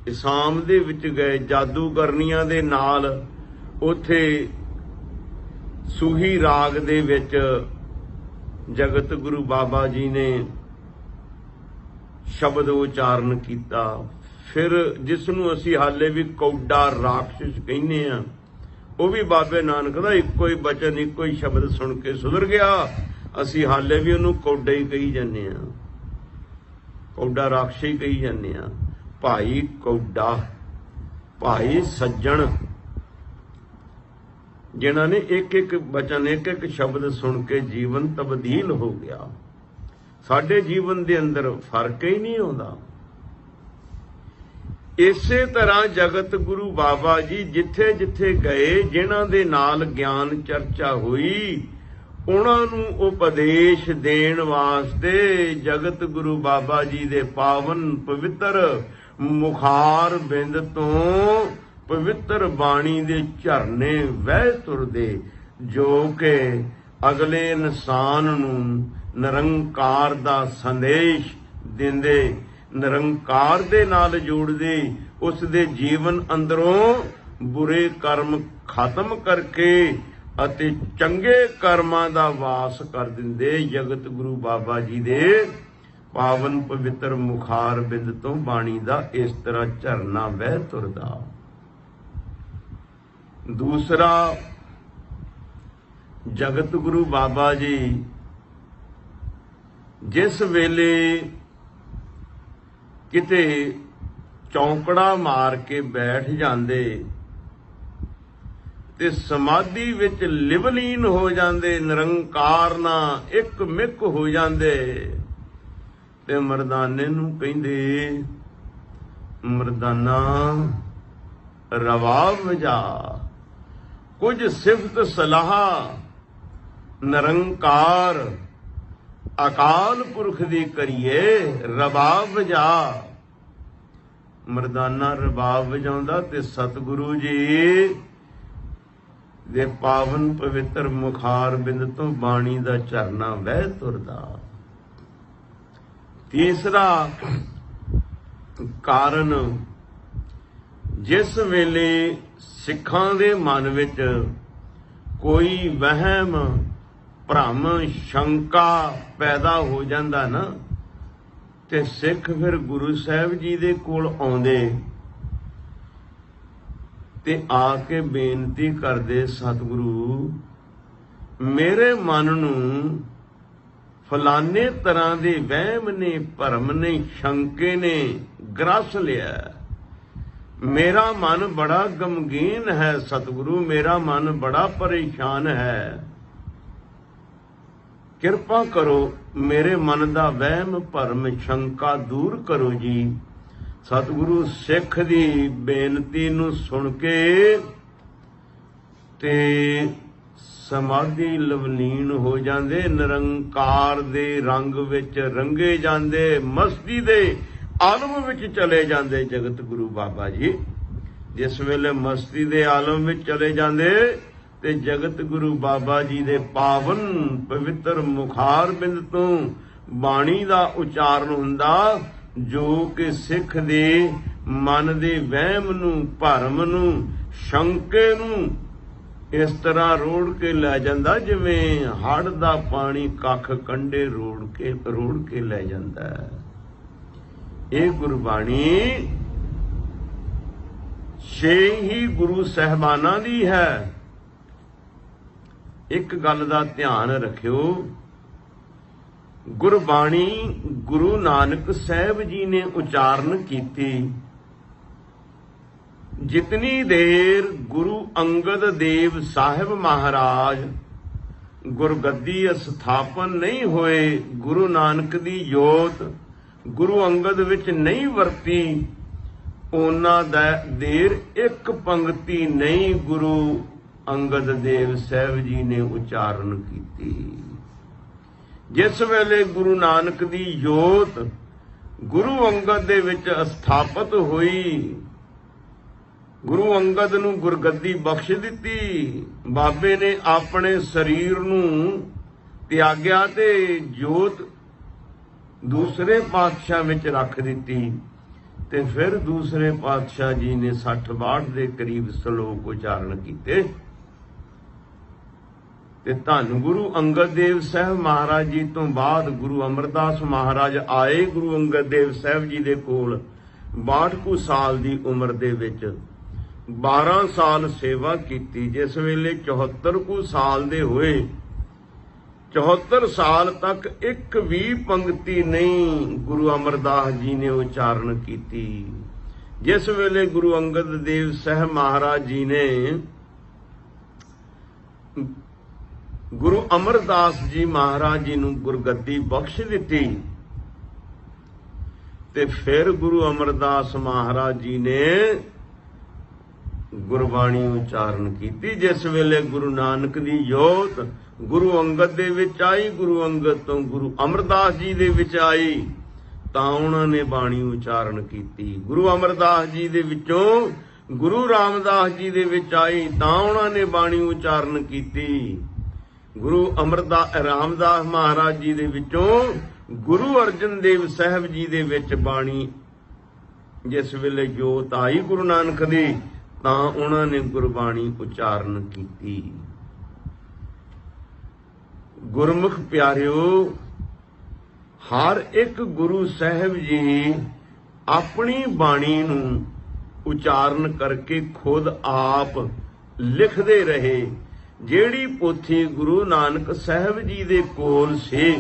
ਇਸਾਮ ਦੇ ਵਿੱਚ ਗਏ, ਜਾਦੂਗਰਨੀਆਂ ਦੇ ਨਾਲ ਉੱਥੇ ਸੂਹੀ ਰਾਗ ਦੇ ਵਿੱਚ ਜਗਤ ਗੁਰੂ ਬਾਬਾ ਜੀ ਨੇ ਸ਼ਬਦ ਉਚਾਰਨ ਕੀਤਾ। ਫਿਰ ਜਿਸ ਨੂੰ ਅਸੀਂ ਹਾਲੇ ਵੀ ਕੌਡਾ ਰਾਖਸ਼ ਕਹਿੰਦੇ ਆ, ਉਹ ਵੀ ਬਾਬੇ ਨਾਨਕ ਦਾ ਇੱਕੋ ਹੀ ਬਚਨ, ਇੱਕੋ ਹੀ ਸ਼ਬਦ ਸੁਣ ਕੇ ਸੁਧਰ ਗਿਆ। ਅਸੀਂ ਹਾਲੇ ਵੀ ਉਹਨੂੰ ਕੌਡਾ ਹੀ ਕਹੀ ਜਾਂਦੇ ਆ, ਕੌਡਾ ਰਾਖਸ਼ ਹੀ ਕਹੀ ਜਾਂਦੇ ਆ। ਭਾਈ ਕੌਡਾ, ਭਾਈ ਸੱਜਣ, ਜਿਨ੍ਹਾਂ ਨੇ ਇੱਕ ਇੱਕ ਬਚਨ, ਇੱਕ ਇੱਕ ਸ਼ਬਦ ਸੁਣ ਕੇ ਜੀਵਨ ਤਬਦੀਲ ਹੋ ਗਿਆ। ਸਾਡੇ ਜੀਵਨ ਦੇ ਅੰਦਰ ਫਰਕ ਹੀ ਨਹੀਂ ਆਉਂਦਾ। ਇਸੇ ਤਰ੍ਹਾਂ ਜਗਤ ਗੁਰੂ ਬਾਬਾ ਜੀ ਜਿੱਥੇ ਜਿੱਥੇ ਗਏ, ਜਿਨ੍ਹਾਂ ਦੇ ਨਾਲ ਗਿਆਨ ਚਰਚਾ ਹੋਈ, ਉਹਨਾਂ ਨੂੰ ਉਪਦੇਸ਼ ਦੇਣ ਵਾਸਤੇ ਜਗਤ ਗੁਰੂ ਬਾਬਾ ਜੀ ਦੇ ਪਾਵਨ ਪਵਿੱਤਰ ਮੁਖਾਰ ਬਿੰਦ ਤੋਂ ਪਵਿੱਤਰ ਬਾਣੀ ਦੇ ਝਰਨੇ ਵਹਿ ਤੁਰਦੇ, ਜੋ ਕਿ ਅਗਲੇ ਇਨਸਾਨ ਨੂੰ ਨਿਰੰਕਾਰ ਦਾ ਸੰਦੇਸ਼ ਦਿੰਦੇ, ਨਿਰੰਕਾਰ ਦੇ ਨਾਲ ਜੋੜਦੇ, ਉਸ ਦੇ ਜੀਵਨ ਅੰਦਰੋਂ ਬੁਰੇ ਕਰਮ ਖਤਮ ਕਰਕੇ ਅਤੇ ਚੰਗੇ ਕਰਮਾਂ ਦਾ ਵਾਸ ਕਰ ਦਿੰਦੇ। ਜਗਤ ਗੁਰੂ ਬਾਬਾ ਜੀ ਦੇ ਪਾਵਨ ਪਵਿੱਤਰ ਮੁਖਾਰ ਬਿੰਦ ਤੋਂ ਬਾਣੀ ਦਾ ਇਸ ਤਰ੍ਹਾਂ ਝਰਨਾ ਵਹਿ ਤੁਰਦਾ। ਦੂਸਰਾ, ਜਗਤ ਗੁਰੂ ਬਾਬਾ ਜੀ ਜਿਸ ਵੇਲੇ ਕਿਤੇ ਚੌਂਕੜਾ ਮਾਰ ਕੇ ਬੈਠ ਜਾਂਦੇ ਤੇ ਸਮਾਧੀ ਵਿੱਚ ਲਿਵਲੀਨ ਹੋ ਜਾਂਦੇ, ਨਿਰੰਕਾਰ ਨਾਲ ਇੱਕ ਮਿਕ ਹੋ ਜਾਂਦੇ, ਤੇ ਮਰਦਾਨੇ ਨੂੰ ਕਹਿੰਦੇ, ਮਰਦਾਨਾ ਰਵਾਬ ਵਜਾ, ਕੁਝ ਸਿਫਤ ਸਲਾਹ ਨਿਰੰਕਾਰ ਅਕਾਲ ਪੁਰਖ ਦੀ ਕਰੀਏ, ਰਬਾਬ ਵਜਾ। ਮਰਦਾਨਾ ਰਬਾਬ ਵਜਾਉਂਦਾ ਤੇ ਸਤਿਗੁਰੂ ਜੀ ਦੇ ਪਾਵਨ ਪਵਿੱਤਰ ਮੁਖਾਰ ਬਿੰਦ ਤੋਂ ਬਾਣੀ ਦਾ ਝਰਨਾ ਵਹਿ ਤੁਰਦਾ। ਤੀਸਰਾ ਕਾਰਨ, ਜਿਸ ਵੇਲੇ ਸਿੱਖਾਂ ਦੇ ਮਨ ਵਿੱਚ ਕੋਈ ਵਹਿਮ ਭਰਮ ਸ਼ੰਕਾ ਪੈਦਾ ਹੋ ਜਾਂਦਾ ਨਾ, ਤੇ ਸਿੱਖ ਫਿਰ ਗੁਰੂ ਸਾਹਿਬ ਜੀ ਦੇ ਕੋਲ ਆਉਂਦੇ ਤੇ ਆ ਕੇ ਬੇਨਤੀ ਕਰਦੇ, ਸਤਿਗੁਰੂ ਮੇਰੇ ਮਨ ਨੂੰ ਫਲਾਣੇ ਤਰ੍ਹਾਂ ਦੇ ਵਹਿਮ ਨੇ, ਭਰਮ ਨੇ, ਸ਼ੰਕੇ ਨੇ ਗ੍ਰਸ ਲਿਆ। ਮੇਰਾ ਮਨ ਬੜਾ ਗਮਗੀਨ ਹੈ ਸਤਿਗੁਰੂ, ਮੇਰਾ ਮਨ ਬੜਾ ਪਰੇਸ਼ਾਨ ਹੈ, ਕਿਰਪਾ ਕਰੋ ਮੇਰੇ ਮਨ ਦਾ ਵਹਿਮ ਭਰਮ ਸ਼ੰਕਾ ਦੂਰ ਕਰੋ ਜੀ। ਸਤਿਗੁਰੂ ਸਿੱਖ ਦੀ ਬੇਨਤੀ ਨੂੰ ਸੁਣ ਕੇ ਤੇ ਸਮਾਧੀ ਲਵਲੀਨ ਹੋ ਜਾਂਦੇ, ਨਿਰੰਕਾਰ ਦੇ ਰੰਗ ਵਿੱਚ ਰੰਗੇ ਜਾਂਦੇ, ਮਸਤੀ ਦੇ ਆਲਮ ਵਿੱਚ ਚਲੇ ਜਾਂਦੇ ਜਗਤ ਗੁਰੂ ਬਾਬਾ ਜੀ। ਜਿਸ ਵੇਲੇ ਮਸਤੀ ਦੇ ਆਲਮ ਵਿੱਚ ਚਲੇ ਜਾਂਦੇ ਤੇ ਜਗਤ ਗੁਰੂ ਬਾਬਾ ਜੀ ਦੇ ਪਾਵਨ ਪਵਿੱਤਰ ਮੁਖਾਰ ਬਿੰਦ ਤੋਂ ਬਾਣੀ ਦਾ ਉਚਾਰਨ ਹੁੰਦਾ, ਜੋ ਕਿ ਸਿੱਖ ਦੇ ਮਨ ਦੇ ਵਹਿਮ ਨੂੰ, ਭਰਮ ਨੂੰ, ਸ਼ੰਕੇ ਨੂੰ ਇਸ ਤਰ੍ਹਾਂ ਰੋੜ ਕੇ ਲੈ ਜਾਂਦਾ, ਜਿਵੇਂ ਹੜ੍ਹ ਦਾ ਪਾਣੀ ਕੱਖ ਕੰਢੇ ਰੋੜ ਕੇ ਲੈ ਜਾਂਦਾ ਹੈ। ਇਹ ਗੁਰਬਾਣੀ ਛੇ ਹੀ ਗੁਰੂ ਸਾਹਿਬਾਨਾਂ ਦੀ ਹੈ। ਇੱਕ ਗੱਲ ਦਾ ਧਿਆਨ ਰੱਖਿਓ, ਗੁਰਬਾਣੀ ਗੁਰੂ ਨਾਨਕ ਸਾਹਿਬ ਜੀ ਨੇ ਉਚਾਰਨ ਕੀਤੀ। ਜਿਤਨੀ ਦੇਰ ਗੁਰੂ ਅੰਗਦ ਦੇਵ ਸਾਹਿਬ ਮਹਾਰਾਜ ਗੁਰਗੱਦੀ ਸਥਾਪਨ ਨਹੀਂ ਹੋਏ, ਗੁਰੂ ਨਾਨਕ ਦੀ ਜੋਤ ਗੁਰੂ ਅੰਗਦ ਵਿੱਚ ਨਹੀਂ ਵਰਤੀ, ਉਹਨਾਂ ਦਾ ਦੇਰ ਇੱਕ ਪੰਕਤੀ ਨਹੀਂ ਗੁਰੂ ਅੰਗਦ ਦੇਵ ਸਾਹਿਬ ਜੀ ਨੇ ਉਚਾਰਨ ਕੀਤੀ। ਜਿਸ ਵੇਲੇ ਗੁਰੂ ਨਾਨਕ ਦੀ ਜੋਤ ਗੁਰੂ ਅੰਗਦ ਦੇ ਵਿੱਚ ਸਥਾਪਿਤ ਹੋਈ, ਗੁਰੂ ਅੰਗਦ ਨੂੰ ਗੁਰਗੱਦੀ ਬਖਸ਼ ਦਿੱਤੀ, ਬਾਬੇ ਨੇ ਆਪਣੇ ਸਰੀਰ ਨੂੰ ਤਿਆਗਿਆ ਤੇ ਜੋਤ ਦੂਸਰੇ ਪਾਤਸ਼ਾਹ ਵਿੱਚ ਰੱਖ ਦਿੱਤੀ। ਤੇ ਫਿਰ ਦੂਸਰੇ ਪਾਤਸ਼ਾਹ ਜੀ ਨੇ 60-62 ਦੇ ਕਰੀਬ ਸ਼ਲੋਕ ਉਚਾਰਨ ਕੀਤੇ ਤੇ ਧੰਨ ਗੁਰੂ ਅੰਗਦ ਦੇਵ ਸਾਹਿਬ ਮਹਾਰਾਜ ਜੀ ਤੋਂ ਬਾਅਦ ਗੁਰੂ ਅਮਰਦਾਸ ਮਹਾਰਾਜ ਆਏ ਗੁਰੂ ਅੰਗਦ ਦੇਵ ਸਾਹਿਬ ਜੀ ਦੇ ਕੋਲ 62 ਕੁ ਸਾਲ ਦੀ ਉਮਰ ਦੇ ਵਿੱਚ 12 ਸਾਲ ਸੇਵਾ ਕੀਤੀ। ਜਿਸ ਵੇਲੇ 74 ਕੁ ਸਾਲ ਦੇ ਹੋਏ, 74 ਸਾਲ ਤੱਕ ਇੱਕ ਵੀ ਪੰਕਤੀ ਨਹੀਂ ਗੁਰੂ ਅਮਰਦਾਸ ਜੀ ਨੇ ਉਚਾਰਨ ਕੀਤੀ। ਜਿਸ ਵੇਲੇ ਗੁਰੂ ਅੰਗਦ ਦੇਵ ਸਾਹਿਬ ਮਹਾਰਾਜ ਜੀ ਨੇ ਗੁਰੂ ਅਮਰਦਾਸ ਜੀ ਮਹਾਰਾਜ ਜੀ ਨੂੰ ਗੁਰਗੱਦੀ ਬਖਸ਼ ਦਿੱਤੀ ਤੇ ਫਿਰ ਗੁਰੂ ਅਮਰਦਾਸ ਮਹਾਰਾਜ ਜੀ ਨੇ ਗੁਰਬਾਣੀ ਉਚਾਰਨ ਕੀਤੀ। ਜਿਸ ਵੇਲੇ ਗੁਰੂ ਨਾਨਕ ਦੀ ਜੋਤ ਗੁਰੂ ਅੰਗਦ ਦੇ ਵਿੱਚ ਆਈ, ਗੁਰੂ ਅੰਗਦ ਤੋਂ ਗੁਰੂ ਅਮਰਦਾਸ ਜੀ ਦੇ ਵਿੱਚ ਆਈ, ਤਾਂ ਉਹਨਾਂ ਨੇ ਬਾਣੀ ਉਚਾਰਨ ਕੀਤੀ। ਗੁਰੂ ਅਮਰਦਾਸ ਜੀ ਦੇ ਵਿੱਚੋਂ ਗੁਰੂ ਰਾਮਦਾਸ ਜੀ ਦੇ ਵਿੱਚ ਆਈ, ਤਾਂ ਉਹਨਾਂ ਨੇ ਬਾਣੀ ਉਚਾਰਨ ਕੀਤੀ। ਗੁਰੂ ਰਾਮਦਾਸ ਮਹਾਰਾਜ ਜੀ ਦੇ ਵਿੱਚੋਂ ਗੁਰੂ ਅਰਜਨ ਦੇਵ ਸਾਹਿਬ ਜੀ ਦੇ ਵਿੱਚ ਬਾਣੀ ਜਿਸ ਵੇਲੇ ਜੋਤ ਆਈ ਗੁਰੂ ਨਾਨਕ ਦੀ, ਤਾਂ ਉਹਨਾਂ ਨੇ ਗੁਰਬਾਣੀ ਉਚਾਰਨ ਕੀਤੀ। ਗੁਰਮੁਖ ਪਿਆਰਿਓ, ਹਰ ਇੱਕ ਗੁਰੂ ਸਾਹਿਬ ਜੀ ਆਪਣੀ ਬਾਣੀ ਨੂੰ ਉਚਾਰਨ ਕਰਕੇ ਖੁਦ ਆਪ ਲਿਖਦੇ ਰਹੇ। ਜਿਹੜੀ ਪੋਥੀ ਗੁਰੂ ਨਾਨਕ ਸਾਹਿਬ ਜੀ ਦੇ ਕੋਲ ਸੀ,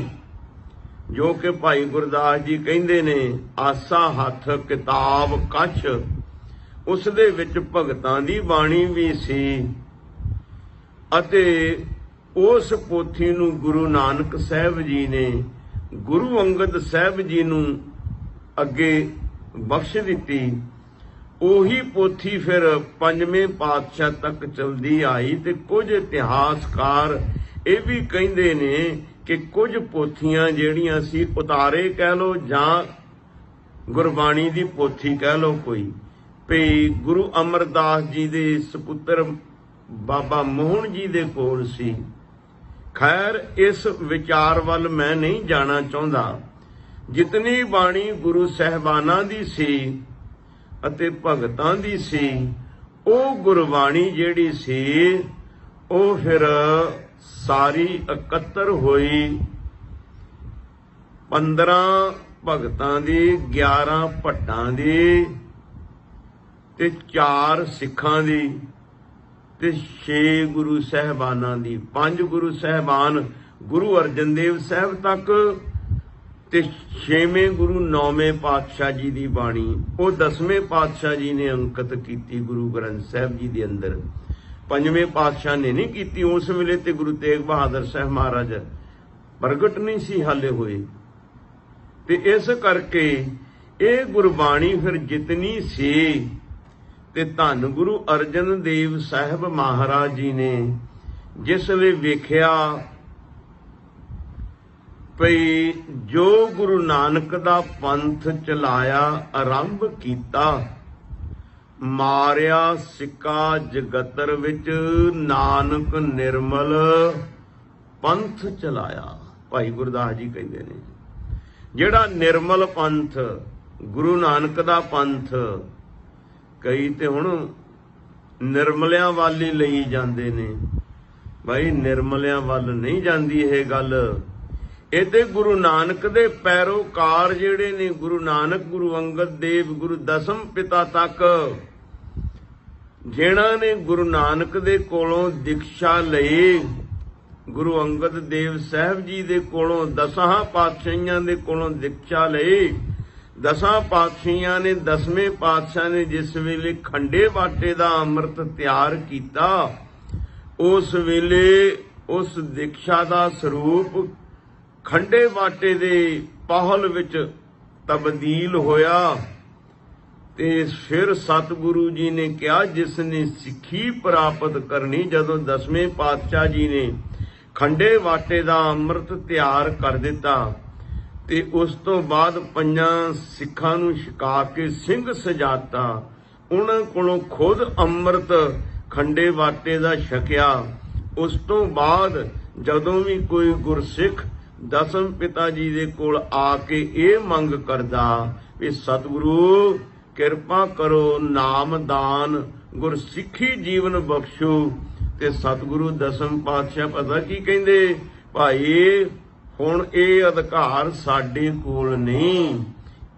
ਜੋ ਕਿ ਭਾਈ ਗੁਰਦਾਸ ਜੀ ਕਹਿੰਦੇ ਨੇ ਆਸਾ ਹੱਥ ਕਿਤਾਬ ਕੱਛ, ਉਸ ਦੇ ਵਿੱਚ ਭਗਤਾਂ ਦੀ ਬਾਣੀ ਵੀ ਸੀ ਅਤੇ ਉਸ ਪੋਥੀ ਨੂੰ ਗੁਰੂ ਨਾਨਕ ਸਾਹਿਬ ਜੀ ਨੇ ਗੁਰੂ ਅੰਗਦ ਸਾਹਿਬ ਜੀ ਨੂੰ ਅੱਗੇ ਬਖਸ਼ ਦਿੱਤੀ। ਉਹੀ ਪੋਥੀ ਫਿਰ ਪੰਜਵੇਂ ਪਾਤਸ਼ਾਹ ਤੱਕ ਚਲਦੀ ਆਈ ਤੇ ਕੁਝ ਇਤਿਹਾਸਕਾਰ ਇਹ ਵੀ ਕਹਿੰਦੇ ਨੇ ਕਿ ਕੁਝ ਪੋਥੀਆਂ ਜਿਹੜੀਆਂ ਸੀ ਉਤਾਰੇ ਕਹਿ ਲੋ ਜਾਂ ਗੁਰਬਾਣੀ ਦੀ ਪੋਥੀ ਕਹਿ ਲੋ ਕੋਈ, ਭਈ ਗੁਰੂ ਅਮਰਦਾਸ ਜੀ ਦੇ ਸੁਪੁੱਤਰ ਬਾਬਾ ਮੋਹਨ ਜੀ ਦੇ ਕੋਲ ਸੀ। ਖੈਰ ਇਸ ਵਿਚਾਰ ਵੱਲ ਮੈਂ ਨਹੀਂ ਜਾਣਾ ਚਾਹੁੰਦਾ। ਜਿਤਨੀ ਬਾਣੀ ਗੁਰੂ ਸਾਹਿਬਾਨਾਂ ਦੀ ਸੀ ਅਤੇ ਭਗਤਾਂ ਦੀ ਸੀ, ਉਹ ਗੁਰਬਾਣੀ ਜਿਹੜੀ ਸੀ ਉਹ ਫਿਰ ਸਾਰੀ ਇਕੱਤਰ ਹੋਈ 15 ਭਗਤਾਂ ਦੀ, 11 ਭੱਟਾਂ ਦੀ ਤੇ 4 ਸਿੱਖਾਂ ਦੀ ਤੇ 6 ਗੁਰੂ ਸਾਹਿਬਾਨਾਂ ਦੀ। 5 ਗੁਰੂ ਸਾਹਿਬਾਨ ਗੁਰੂ ਅਰਜਨ ਦੇਵ ਸਾਹਿਬ ਤੱਕ ਤੇ 6ਵੇਂ ਗੁਰੂ 9ਵੇਂ ਪਾਤਸ਼ਾਹ ਜੀ ਦੀ ਬਾਣੀ ਉਹ 10ਵੇਂ ਪਾਤਸ਼ਾਹ ਜੀ ਨੇ ਅੰਕਿਤ ਕੀਤੀ ਗੁਰੂ ਗ੍ਰੰਥ ਸਾਹਿਬ ਜੀ ਦੇ ਅੰਦਰ। 5ਵੇਂ ਪਾਤਸ਼ਾਹ ਨੇ ਨਹੀਂ ਕੀਤੀ। ਉਸ ਵੇਲੇ ਤੇ ਗੁਰੂ ਤੇਗ ਬਹਾਦਰ ਸਾਹਿਬ ਮਹਾਰਾਜ ਪ੍ਰਗਟ ਨਹੀਂ ਸੀ ਹਾਲੇ ਹੋਏ, ਤੇ ਇਸ ਕਰਕੇ ਇਹ ਗੁਰਬਾਣੀ ਫਿਰ ਜਿਤਨੀ ਸੀ ਤੇ ਧੰਨ ਗੁਰੂ ਅਰਜਨ ਦੇਵ ਸਾਹਿਬ ਮਹਾਰਾਜ ਜੀ ਨੇ ਜਿਸ ਵੇਲੇ ਵੇਖਿਆ ਭਈ ਜੋ ਗੁਰੂ ਨਾਨਕ ਦਾ ਪੰਥ ਚਲਾਇਆ ਆਰੰਭ ਕੀਤਾ, ਮਾਰਿਆ ਸਿੱਕਾ ਜਗਤਰ ਵਿੱਚ ਨਾਨਕ ਨਿਰਮਲ ਪੰਥ ਚਲਾਇਆ। ਭਾਈ ਗੁਰਦਾਸ ਜੀ ਕਹਿੰਦੇ ਨੇ ਜਿਹੜਾ ਨਿਰਮਲ ਪੰਥ ਗੁਰੂ ਨਾਨਕ ਦਾ ਪੰਥ, ਕਈ ਤੇ ਹੁਣ ਨਿਰਮਲਿਆਂ ਵੱਲ ਹੀ ਲਈ ਜਾਂਦੇ ਨੇ। ਭਾਈ ਨਿਰਮਲਿਆਂ ਵੱਲ ਨਹੀਂ ਜਾਂਦੀ ਇਹ ਗੱਲ। ਇਹਦੇ ਗੁਰੂ ਨਾਨਕ ਦੇ ਪੈਰੋਕਾਰ ਜਿਹੜੇ ਨੇ, ਗੁਰੂ ਨਾਨਕ, ਗੁਰੂ ਅੰਗਦ ਦੇਵ, ਗੁਰੂ ਦਸਮ ਪਿਤਾ ਤੱਕ, ਜਿਨ੍ਹਾਂ ਨੇ ਗੁਰੂ ਨਾਨਕ ਦੇ ਕੋਲੋਂ ਦੀਕਸ਼ਾ ਲਈ, ਗੁਰੂ ਅੰਗਦ ਦੇਵ ਸਾਹਿਬ ਜੀ ਦੇ ਕੋਲੋਂ 10 ਪਾਤਸ਼ਾਹੀਆਂ ਦੇ ਕੋਲੋਂ ਦੀਕਸ਼ਾ ਲਈ। 10 ਪਾਤਸ਼ਾਹੀਆਂ ਨੇ 10ਵੇਂ ਪਾਤਸ਼ਾਹ ਨੇ ਜਿਸ ਵੇਲੇ ਖੰਡੇ ਬਾਟੇ ਦਾ ਅੰਮ੍ਰਿਤ ਤਿਆਰ ਕੀਤਾ, ਉਸ ਵੇਲੇ ਉਸ ਦੀਕਸ਼ਾ ਦਾ ਸਰੂਪ ਖੰਡੇ ਬਾਟੇ ਦੇ ਪਾਹਲ ਵਿੱਚ ਤਬਦੀਲ ਹੋਇਆ। ਤੇ ਫਿਰ ਸਤਿਗੁਰੂ ਜੀ ਨੇ ਕਿਹਾ, ਜਿਸ ਨੇ ਸਿੱਖੀ ਪ੍ਰਾਪਤ ਕਰਨੀ, ਜਦੋਂ 10ਵੇਂ ਪਾਤਸ਼ਾਹ ਜੀ ਨੇ ਖੰਡੇ ਬਾਟੇ ਦਾ ਅੰਮ੍ਰਿਤ ਤਿਆਰ ਕਰ ਦਿੱਤਾ ਤੇ ਉਸ ਤੋਂ ਬਾਅਦ 5 ਸਿੱਖਾਂ ਨੂੰ ਛਕਾ ਕੇ ਸਿੰਘ ਸਜਾਤਾ, ਉਹਨਾਂ ਕੋਲੋਂ ਖੁਦ ਅੰਮ੍ਰਿਤ ਖੰਡੇ ਬਾਟੇ ਦਾ ਛਕਿਆ। ਉਸ ਤੋਂ ਬਾਅਦ ਜਦੋਂ ਵੀ ਕੋਈ ਗੁਰਸਿੱਖ ਦਸਮ ਪਿਤਾ ਜੀ ਦੇ ਕੋਲ ਆ ਕੇ ਇਹ ਮੰਗ ਕਰਦਾ ਵੀ ਸਤਿਗੁਰੂ ਕਿਰਪਾ ਕਰੋ, ਨਾਮਦਾਨ ਗੁਰਸਿੱਖੀ ਜੀਵਨ ਬਖਸ਼ੋ, ਤੇ ਸਤਿਗੁਰੂ ਦਸਮ ਪਾਤਸ਼ਾਹ ਪਤਾ ਕੀ ਕਹਿੰਦੇ, ਭਾਈ ਹੁਣ ਇਹ ਅਧਿਕਾਰ ਸਾਡੇ ਕੋਲ ਨਹੀਂ,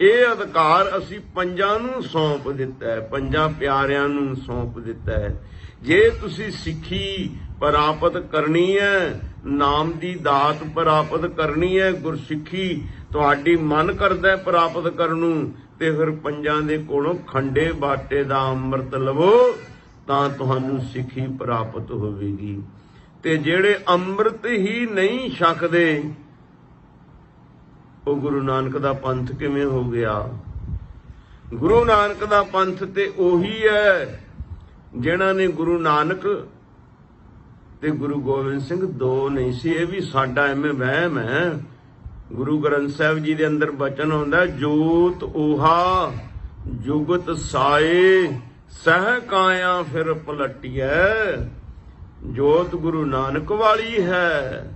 ਇਹ ਅਧਿਕਾਰ ਅਸੀਂ 5 ਨੂੰ ਸੌਂਪ ਦਿੱਤਾ ਹੈ, 5 ਪਿਆਰਿਆਂ ਨੂੰ ਸੌਂਪ ਦਿੱਤਾ ਹੈ। ਜੇ ਤੁਸੀਂ ਸਿੱਖੀ ਪ੍ਰਾਪਤ ਕਰਨੀ ਹੈ, ਨਾਮ ਦੀ ਦਾਤ ਪ੍ਰਾਪਤ ਕਰਨੀ ਹੈ, ਗੁਰਸਿੱਖੀ ਤੁਹਾਡੀ ਮਨ ਕਰਦਾ ਪ੍ਰਾਪਤ ਕਰਨ ਨੂੰ, ਤੇ ਫਿਰ 5 ਦੇ ਕੋਲੋਂ ਖੰਡੇ ਬਾਟੇ ਦਾ ਅੰਮ੍ਰਿਤ ਲਵੋ ਤਾਂ ਤੁਹਾਨੂੰ ਸਿੱਖੀ ਪ੍ਰਾਪਤ ਹੋਵੇਗੀ। ਤੇ ਜਿਹੜੇ ਅੰਮ੍ਰਿਤ ਹੀ ਨਹੀਂ ਛਕਦੇ, ਉਹ ਗੁਰੂ ਨਾਨਕ ਦਾ ਪੰਥ ਕਿਵੇਂ ਹੋ ਗਿਆ? ਗੁਰੂ ਨਾਨਕ ਦਾ ਪੰਥ ਤੇ ਉਹੀ ਹੈ ਜਿਨ੍ਹਾਂ ਨੇ ਗੁਰੂ ਨਾਨਕ ਤੇ ਗੁਰੂ ਗੋਬਿੰਦ ਸਿੰਘ 2 ਨਹੀਂ ਸੀ। ਇਹ ਵੀ ਸਾਡਾ ਐਵੇਂ ਵਹਿਮ ਹੈ। ਗੁਰੂ ਗ੍ਰੰਥ ਸਾਹਿਬ ਜੀ ਦੇ ਅੰਦਰ ਬਚਨ ਆਉਂਦਾ, ਜੋਤ ਓਹਾ ਜੁਗਤ ਸਾਏ ਸਹਿ ਕਾਇਆ ਫਿਰ ਪਲਟੀਐ। ਜੋਤ ਗੁਰੂ ਨਾਨਕ ਵਾਲੀ ਹੈ,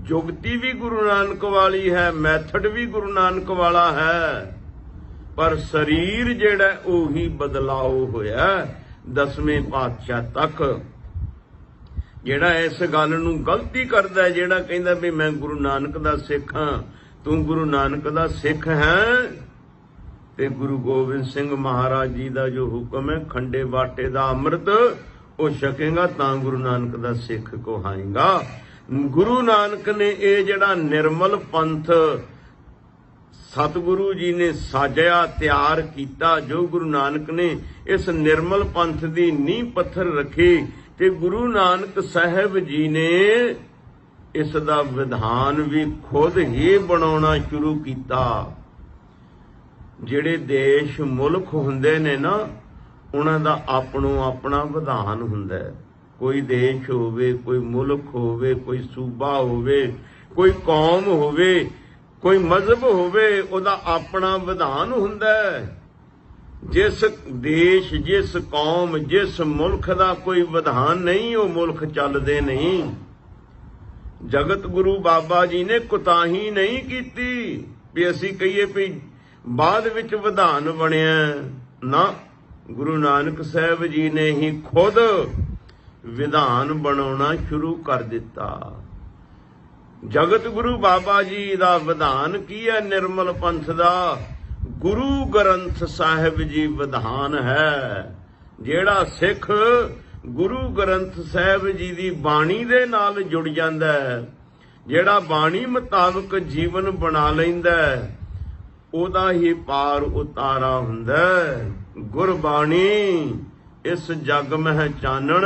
ਜੁਗਤੀ ਵੀ ਗੁਰੂ ਨਾਨਕ ਵਾਲੀ ਹੈ, ਮੈਥਡ ਵੀ ਗੁਰੂ ਨਾਨਕ ਵਾਲਾ ਹੈ, ਪਰ ਸਰੀਰ ਜਿਹੜਾ ਉਹੀ ਬਦਲਾਓ ਹੋਇਆ 10ਵੇਂ ਪਾਤਸ਼ਾਹ ਤੱਕ। ਜਿਹੜਾ ਇਸ ਗੱਲ ਨੂੰ ਗਲਤੀ ਕਰਦਾ, ਜਿਹੜਾ ਕਹਿੰਦਾ ਵੀ ਮੈਂ ਗੁਰੂ ਨਾਨਕ ਦਾ ਸਿੱਖ ਹਾਂ, ਤੂੰ ਗੁਰੂ ਨਾਨਕ ਦਾ ਸਿੱਖ ਹੈ, ਤੇ ਗੁਰੂ ਗੋਬਿੰਦ ਸਿੰਘ ਮਹਾਰਾਜ ਜੀ ਦਾ ਜੋ ਹੁਕਮ ਹੈ ਖੰਡੇ ਬਾਟੇ ਦਾ ਅੰਮ੍ਰਿਤ ਉਹ ਛਕੇਗਾ ਤਾਂ ਗੁਰੂ ਨਾਨਕ ਦਾ ਸਿੱਖ ਕਹਾਏਗਾ। ਗੁਰੂ ਨਾਨਕ ਨੇ ਇਹ ਜਿਹੜਾ ਨਿਰਮਲ ਪੰਥ ਸਤਿਗੁਰੂ ਜੀ ਨੇ ਸਾਜਿਆ, ਤਿਆਰ ਕੀਤਾ, ਜੋ ਗੁਰੂ ਨਾਨਕ ਨੇ ਇਸ ਨਿਰਮਲ ਪੰਥ ਦੀ ਨੀਂਹ ਪੱਥਰ ਰੱਖੀ, ਤੇ ਗੁਰੂ ਨਾਨਕ ਸਾਹਿਬ ਜੀ ਨੇ ਇਸ ਦਾ ਵਿਧਾਨ ਵੀ ਖੁਦ ਹੀ ਬਣਾਉਣਾ ਸ਼ੁਰੂ ਕੀਤਾ। ਜਿਹੜੇ ਦੇਸ਼ ਮੁਲਕ ਹੁੰਦੇ ਨੇ ਨਾ, ਉਹਨਾਂ ਦਾ ਆਪਣੋ ਆਪਣਾ ਵਿਧਾਨ ਹੁੰਦਾ ਹੈ। ਕੋਈ ਦੇਸ਼ ਹੋਵੇ, ਕੋਈ ਮੁਲਕ ਹੋਵੇ, ਕੋਈ ਸੂਬਾ ਹੋਵੇ, ਕੋਈ ਕੌਮ ਹੋਵੇ, ਕੋਈ ਮਜ਼ਹਬ ਹੋਵੇ, ਉਹਦਾ ਆਪਣਾ ਵਿਧਾਨ ਹੁੰਦਾ ਹੈ। ਜਿਸ ਦੇਸ਼, ਜਿਸ ਕੌਮ, ਜਿਸ ਮੁਲਕ ਦਾ ਕੋਈ ਵਿਧਾਨ ਨਹੀਂ, ਉਹ ਮੁਲਕ ਚੱਲਦੇ ਨਹੀਂ। ਜਗਤ ਗੁਰੂ ਬਾਬਾ ਜੀ ਨੇ ਕੁਤਾਹੀ ਨਹੀਂ ਕੀਤੀ ਵੀ ਅਸੀਂ ਕਹੀਏ ਵੀ ਬਾਅਦ ਵਿੱਚ ਵਿਧਾਨ ਬਣਿਆ ਨਾ। ਗੁਰੂ ਨਾਨਕ ਸਾਹਿਬ ਜੀ ਨੇ ਹੀ ਖੁਦ ਵਿਧਾਨ ਬਣਾਉਣਾ ਸ਼ੁਰੂ ਕਰ ਦਿੱਤਾ। ਜਗਤ ਗੁਰੂ ਬਾਬਾ ਜੀ ਦਾ ਵਿਧਾਨ ਕੀ ਹੈ? ਨਿਰਮਲ ਪੰਥ ਦਾ ਗੁਰੂ ਗ੍ਰੰਥ ਸਾਹਿਬ ਜੀ ਵਿਧਾਨ ਹੈ। ਜਿਹੜਾ ਸਿੱਖ ਗੁਰੂ ਗ੍ਰੰਥ ਸਾਹਿਬ ਜੀ ਦੀ ਬਾਣੀ ਦੇ ਨਾਲ ਜੁੜ ਜਾਂਦਾ ਹੈ, ਜਿਹੜਾ ਬਾਣੀ ਮੁਤਾਬਕ ਜੀਵਨ ਬਣਾ ਲੈਂਦਾ ਹੈ, ਉਹਦਾ ਹੀ ਪਾਰ ਉਤਾਰਾ ਹੁੰਦਾ ਹੈ। ਗੁਰਬਾਣੀ ਇਸ ਜਗ ਮਹਿ ਚਾਨਣ,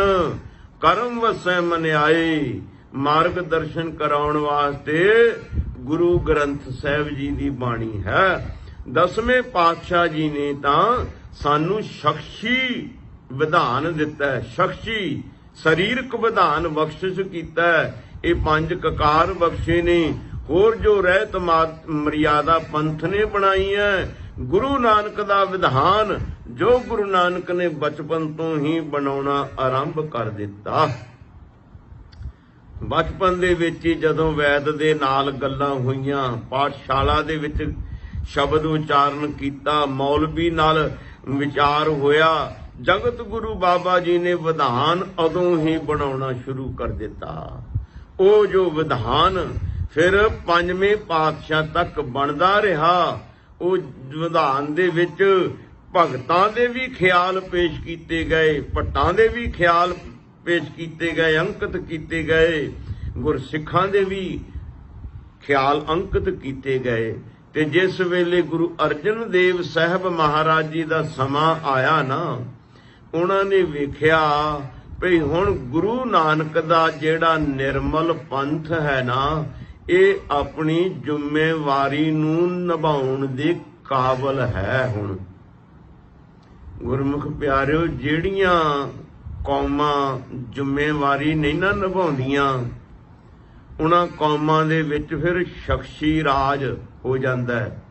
ਕਰਮ ਵਸੈ ਮਨਿਆਏ। ਮਾਰਗ ਦਰਸ਼ਨ ਕਰਾਉਣ ਵਾਸਤੇ ਗੁਰੂ ਗ੍ਰੰਥ ਸਾਹਿਬ ਜੀ ਦੀ ਬਾਣੀ ਹੈ। 10ਵੇਂ ਪਾਤਸ਼ਾਹ ਜੀ ਨੇ ਤਾਂ ਸਾਨੂੰ ਸ਼ਖਸੀ ਵਿਧਾਨ ਦਿੱਤਾ ਹੈ, ਸ਼ਖਸੀ ਸਰੀਰਕ ਵਿਧਾਨ ਬਖਸ਼ਿਸ਼ ਕੀਤਾ ਹੈ। ਇਹ 5 ਕਕਾਰ ਬਖਸ਼ੇ ਨੇ, ਹੋਰ ਜੋ ਰਹਿਤ ਮਰਿਆਦਾ ਪੰਥ ਨੇ ਬਣਾਈ ਹੈ। ਗੁਰੂ ਨਾਨਕ ਦਾ ਵਿਧਾਨ ਜੋ ਗੁਰੂ ਨਾਨਕ ਨੇ ਬਚਪਨ ਤੋਂ ਹੀ ਬਣਾਉਣਾ ਆਰੰਭ ਕਰ ਦਿੱਤਾ। ਬਚਪਨ ਦੇ ਵਿੱਚ ਹੀ ਜਦੋਂ ਵੈਦ ਦੇ ਨਾਲ ਗੱਲਾਂ ਹੋਈਆਂ, ਪਾਠਸ਼ਾਲਾ ਦੇ ਵਿੱਚ ਸ਼ਬਦ ਉਚਾਰਨ ਕੀਤਾ, ਮੌਲਵੀ ਨਾਲ ਵਿਚਾਰ ਹੋਇਆ, ਜਗਤ ਗੁਰੂ ਬਾਬਾ ਜੀ ਨੇ ਵਿਧਾਨ ਉਦੋਂ ਹੀ ਬਣਾਉਣਾ ਸ਼ੁਰੂ ਕਰ ਦਿੱਤਾ। ਉਹ ਜੋ ਵਿਧਾਨ ਫਿਰ 5ਵੇਂ ਪਾਤਸ਼ਾਹ ਤੱਕ ਬਣਦਾ ਰਿਹਾ। ਉਹ ਵਿਧਾਨ ਦੇ ਵਿੱਚ ਭਗਤਾਂ ਦੇ ਵੀ ਖਿਆਲ ਪੇਸ਼ ਕੀਤੇ ਗਏ, ਭੱਟਾਂ ਦੇ ਵੀ ਖਿਆਲ ਪੇਸ਼ ਕੀਤੇ ਗਏ, ਅੰਕਿਤ ਕੀਤੇ ਗਏ। ਗੁਰਸਿੱਖਾਂ ਦੇ ਵੀ ਖਿਆਲ ਅੰਕਿਤ ਕੀਤੇ ਗਏ। ਤੇ ਜਿਸ ਵੇਲੇ ਗੁਰੂ ਅਰਜਨ ਦੇਵ ਸਾਹਿਬ ਮਹਾਰਾਜ ਜੀ ਦਾ ਸਮਾਂ ਆਇਆ ਨਾ, ਉਹਨਾਂ ਨੇ ਵੇਖਿਆ ਭਈ ਹੁਣ ਗੁਰੂ ਨਾਨਕ ਦਾ ਜਿਹੜਾ ਨਿਰਮਲ ਪੰਥ ਹੈ ਨਾ, ਇਹ ਆਪਣੀ ਜ਼ਿੰਮੇਵਾਰੀ ਨੂੰ ਨਿਭਾਉਣ ਦੇ ਕਾਬਲ ਹੈ। ਹੁਣ ਗੁਰਮੁਖ ਪਿਆਰਿਓ, ਜਿਹੜੀਆਂ ਕੌਮਾਂ ਜ਼ਿੰਮੇਵਾਰੀ ਨਹੀਂ ਨਾ ਨਿਭਾਉਂਦੀਆਂ, ਉਹਨਾਂ ਕੌਮਾਂ ਦੇ ਵਿੱਚ ਫਿਰ ਸ਼ਖਸੀ ਰਾਜ ਹੋ ਜਾਂਦਾ ਹੈ।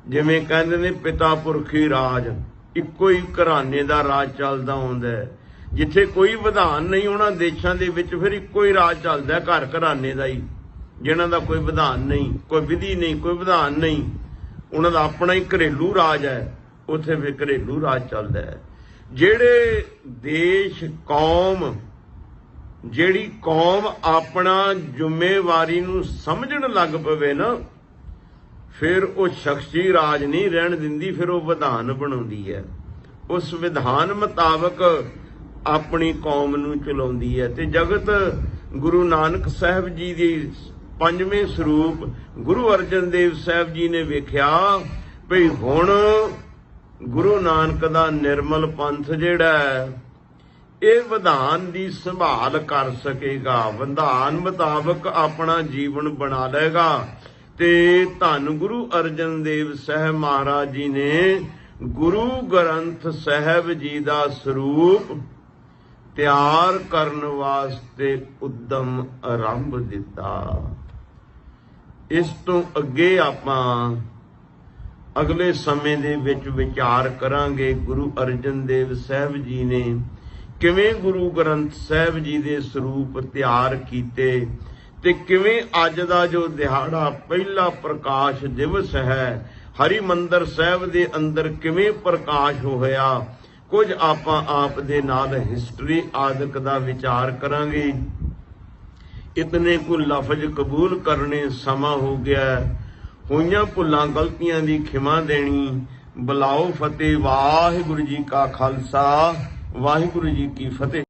ਜਿਵੇਂ ਕਹਿੰਦੇ ਨੇ ਪਿਤਾ ਪੁਰਖੀ ਰਾਜ, ਇੱਕੋ ਹੀ ਘਰਾਣੇ ਦਾ ਰਾਜ ਚੱਲਦਾ ਹੁੰਦਾ ਹੈ। ਜਿੱਥੇ ਕੋਈ ਵਿਧਾਨ ਨਹੀਂ, ਉਹਨਾਂ ਦੇਸ਼ਾਂ ਦੇ ਵਿੱਚ ਫਿਰ ਇੱਕੋ ਹੀ ਰਾਜ ਚੱਲਦਾ, ਘਰ ਘਰਾਣੇ ਦਾ ਹੀ, ਜਿਨ੍ਹਾਂ ਦਾ ਕੋਈ ਵਿਧਾਨ ਨਹੀਂ, ਕੋਈ ਵਿਧੀ ਨਹੀਂ, ਕੋਈ ਵਿਧਾਨ ਨਹੀਂ, ਉਹਨਾਂ ਦਾ ਆਪਣਾ ਹੀ ਘਰੇਲੂ ਰਾਜ ਹੈ। ਉੱਥੇ ਫਿਰ ਘਰੇਲੂ ਰਾਜ ਚੱਲਦਾ ਹੈ। ਜਿਹੜੇ ਦੇਸ਼ ਕੌਮ, ਜਿਹੜੀ ਕੌਮ ਆਪਣਾ ਜ਼ਿੰਮੇਵਾਰੀ ਨੂੰ ਸਮਝਣ ਲੱਗ ਪਵੇ ਨਾ, ਫਿਰ ਉਹ ਸ਼ਖਸੀ ਰਾਜ ਨਹੀਂ ਰਹਿਣ ਦਿੰਦੀ, ਫਿਰ ਉਹ ਵਿਧਾਨ ਬਣਾਉਂਦੀ ਹੈ। ਉਸ ਵਿਧਾਨ ਮੁਤਾਬਕ ਆਪਣੀ ਕੌਮ ਨੂੰ ਚਲਾਉਂਦੀ ਹੈ। ਤੇ ਜਗਤ ਗੁਰੂ ਨਾਨਕ ਸਾਹਿਬ ਜੀ ਦੀ ਪੰਜਵੇਂ ਸਰੂਪ ਗੁਰੂ ਅਰਜਨ ਦੇਵ ਸਾਹਿਬ ਜੀ ਨੇ ਵੇਖਿਆ ਭਈ ਹੁਣ ਗੁਰੂ ਨਾਨਕ ਦਾ ਨਿਰਮਲ ਪੰਥ ਜਿਹੜਾ ਹੈ, ਇਹ ਵਿਧਾਨ ਦੀ ਸੰਭਾਲ ਕਰ ਸਕੇਗਾ, ਵਿਧਾਨ ਮੁਤਾਬਕ ਆਪਣਾ ਜੀਵਨ ਬਣਾ ਲਏਗਾ। ਤੇ ਧੰਨ ਗੁਰੂ ਅਰਜਨ ਦੇਵ ਸਾਹਿਬ ਮਹਾਰਾਜ ਜੀ ਨੇ ਗੁਰੂ ਗ੍ਰੰਥ ਸਾਹਿਬ ਜੀ ਦਾ ਸਰੂਪ ਤਿਆਰ ਕਰਨ ਵਾਸਤੇ ਉਦਮ ਆਰੰਭ ਦਿੱਤਾ। ਇਸ ਤੋਂ ਅੱਗੇ ਆਪਾਂ ਅਗਲੇ ਸਮੇਂ ਦੇ ਵਿੱਚ ਵਿਚਾਰ ਕਰਾਂਗੇ ਗੁਰੂ ਅਰਜਨ ਦੇਵ ਸਾਹਿਬ ਜੀ ਨੇ ਕਿਵੇਂ ਗੁਰੂ ਗ੍ਰੰਥ ਸਾਹਿਬ ਜੀ ਦੇ ਸਰੂਪ ਤਿਆਰ ਕੀਤੇ, ਤੇ ਕਿਵੇਂ ਅੱਜ ਦਾ ਜੋ ਦਿਹਾੜਾ ਪਹਿਲਾ ਪ੍ਰਕਾਸ਼ ਦਿਵਸ ਹੈ, ਹਰਿਮੰਦਰ ਸਾਹਿਬ ਦੇ ਅੰਦਰ ਕਿਵੇਂ ਪ੍ਰਕਾਸ਼ ਹੋਇਆ। ਕੁਝ ਆਪਾਂ ਆਪ ਦੇ ਨਾਲ ਹਿਸਟਰੀ ਆਦਿਕ ਦਾ ਵਿਚਾਰ ਕਰਾਂਗੇ। ਇਤਨੇ ਕੁ ਲਫ਼ਜ਼ ਕਬੂਲ ਕਰਨੇ, ਸਮਾਂ ਹੋ ਗਿਆ। ਹੋਈਆਂ ਭੁੱਲਾਂ ਗਲਤੀਆਂ ਦੀ ਖਿਮਾ ਦੇਣੀ। ਬੁਲਾਓ ਫਤਿਹ। ਵਾਹਿਗੁਰੂ ਜੀ ਕਾ ਖਾਲਸਾ, ਵਾਹਿਗੁਰੂ ਜੀ ਕੀ ਫਤਿਹ।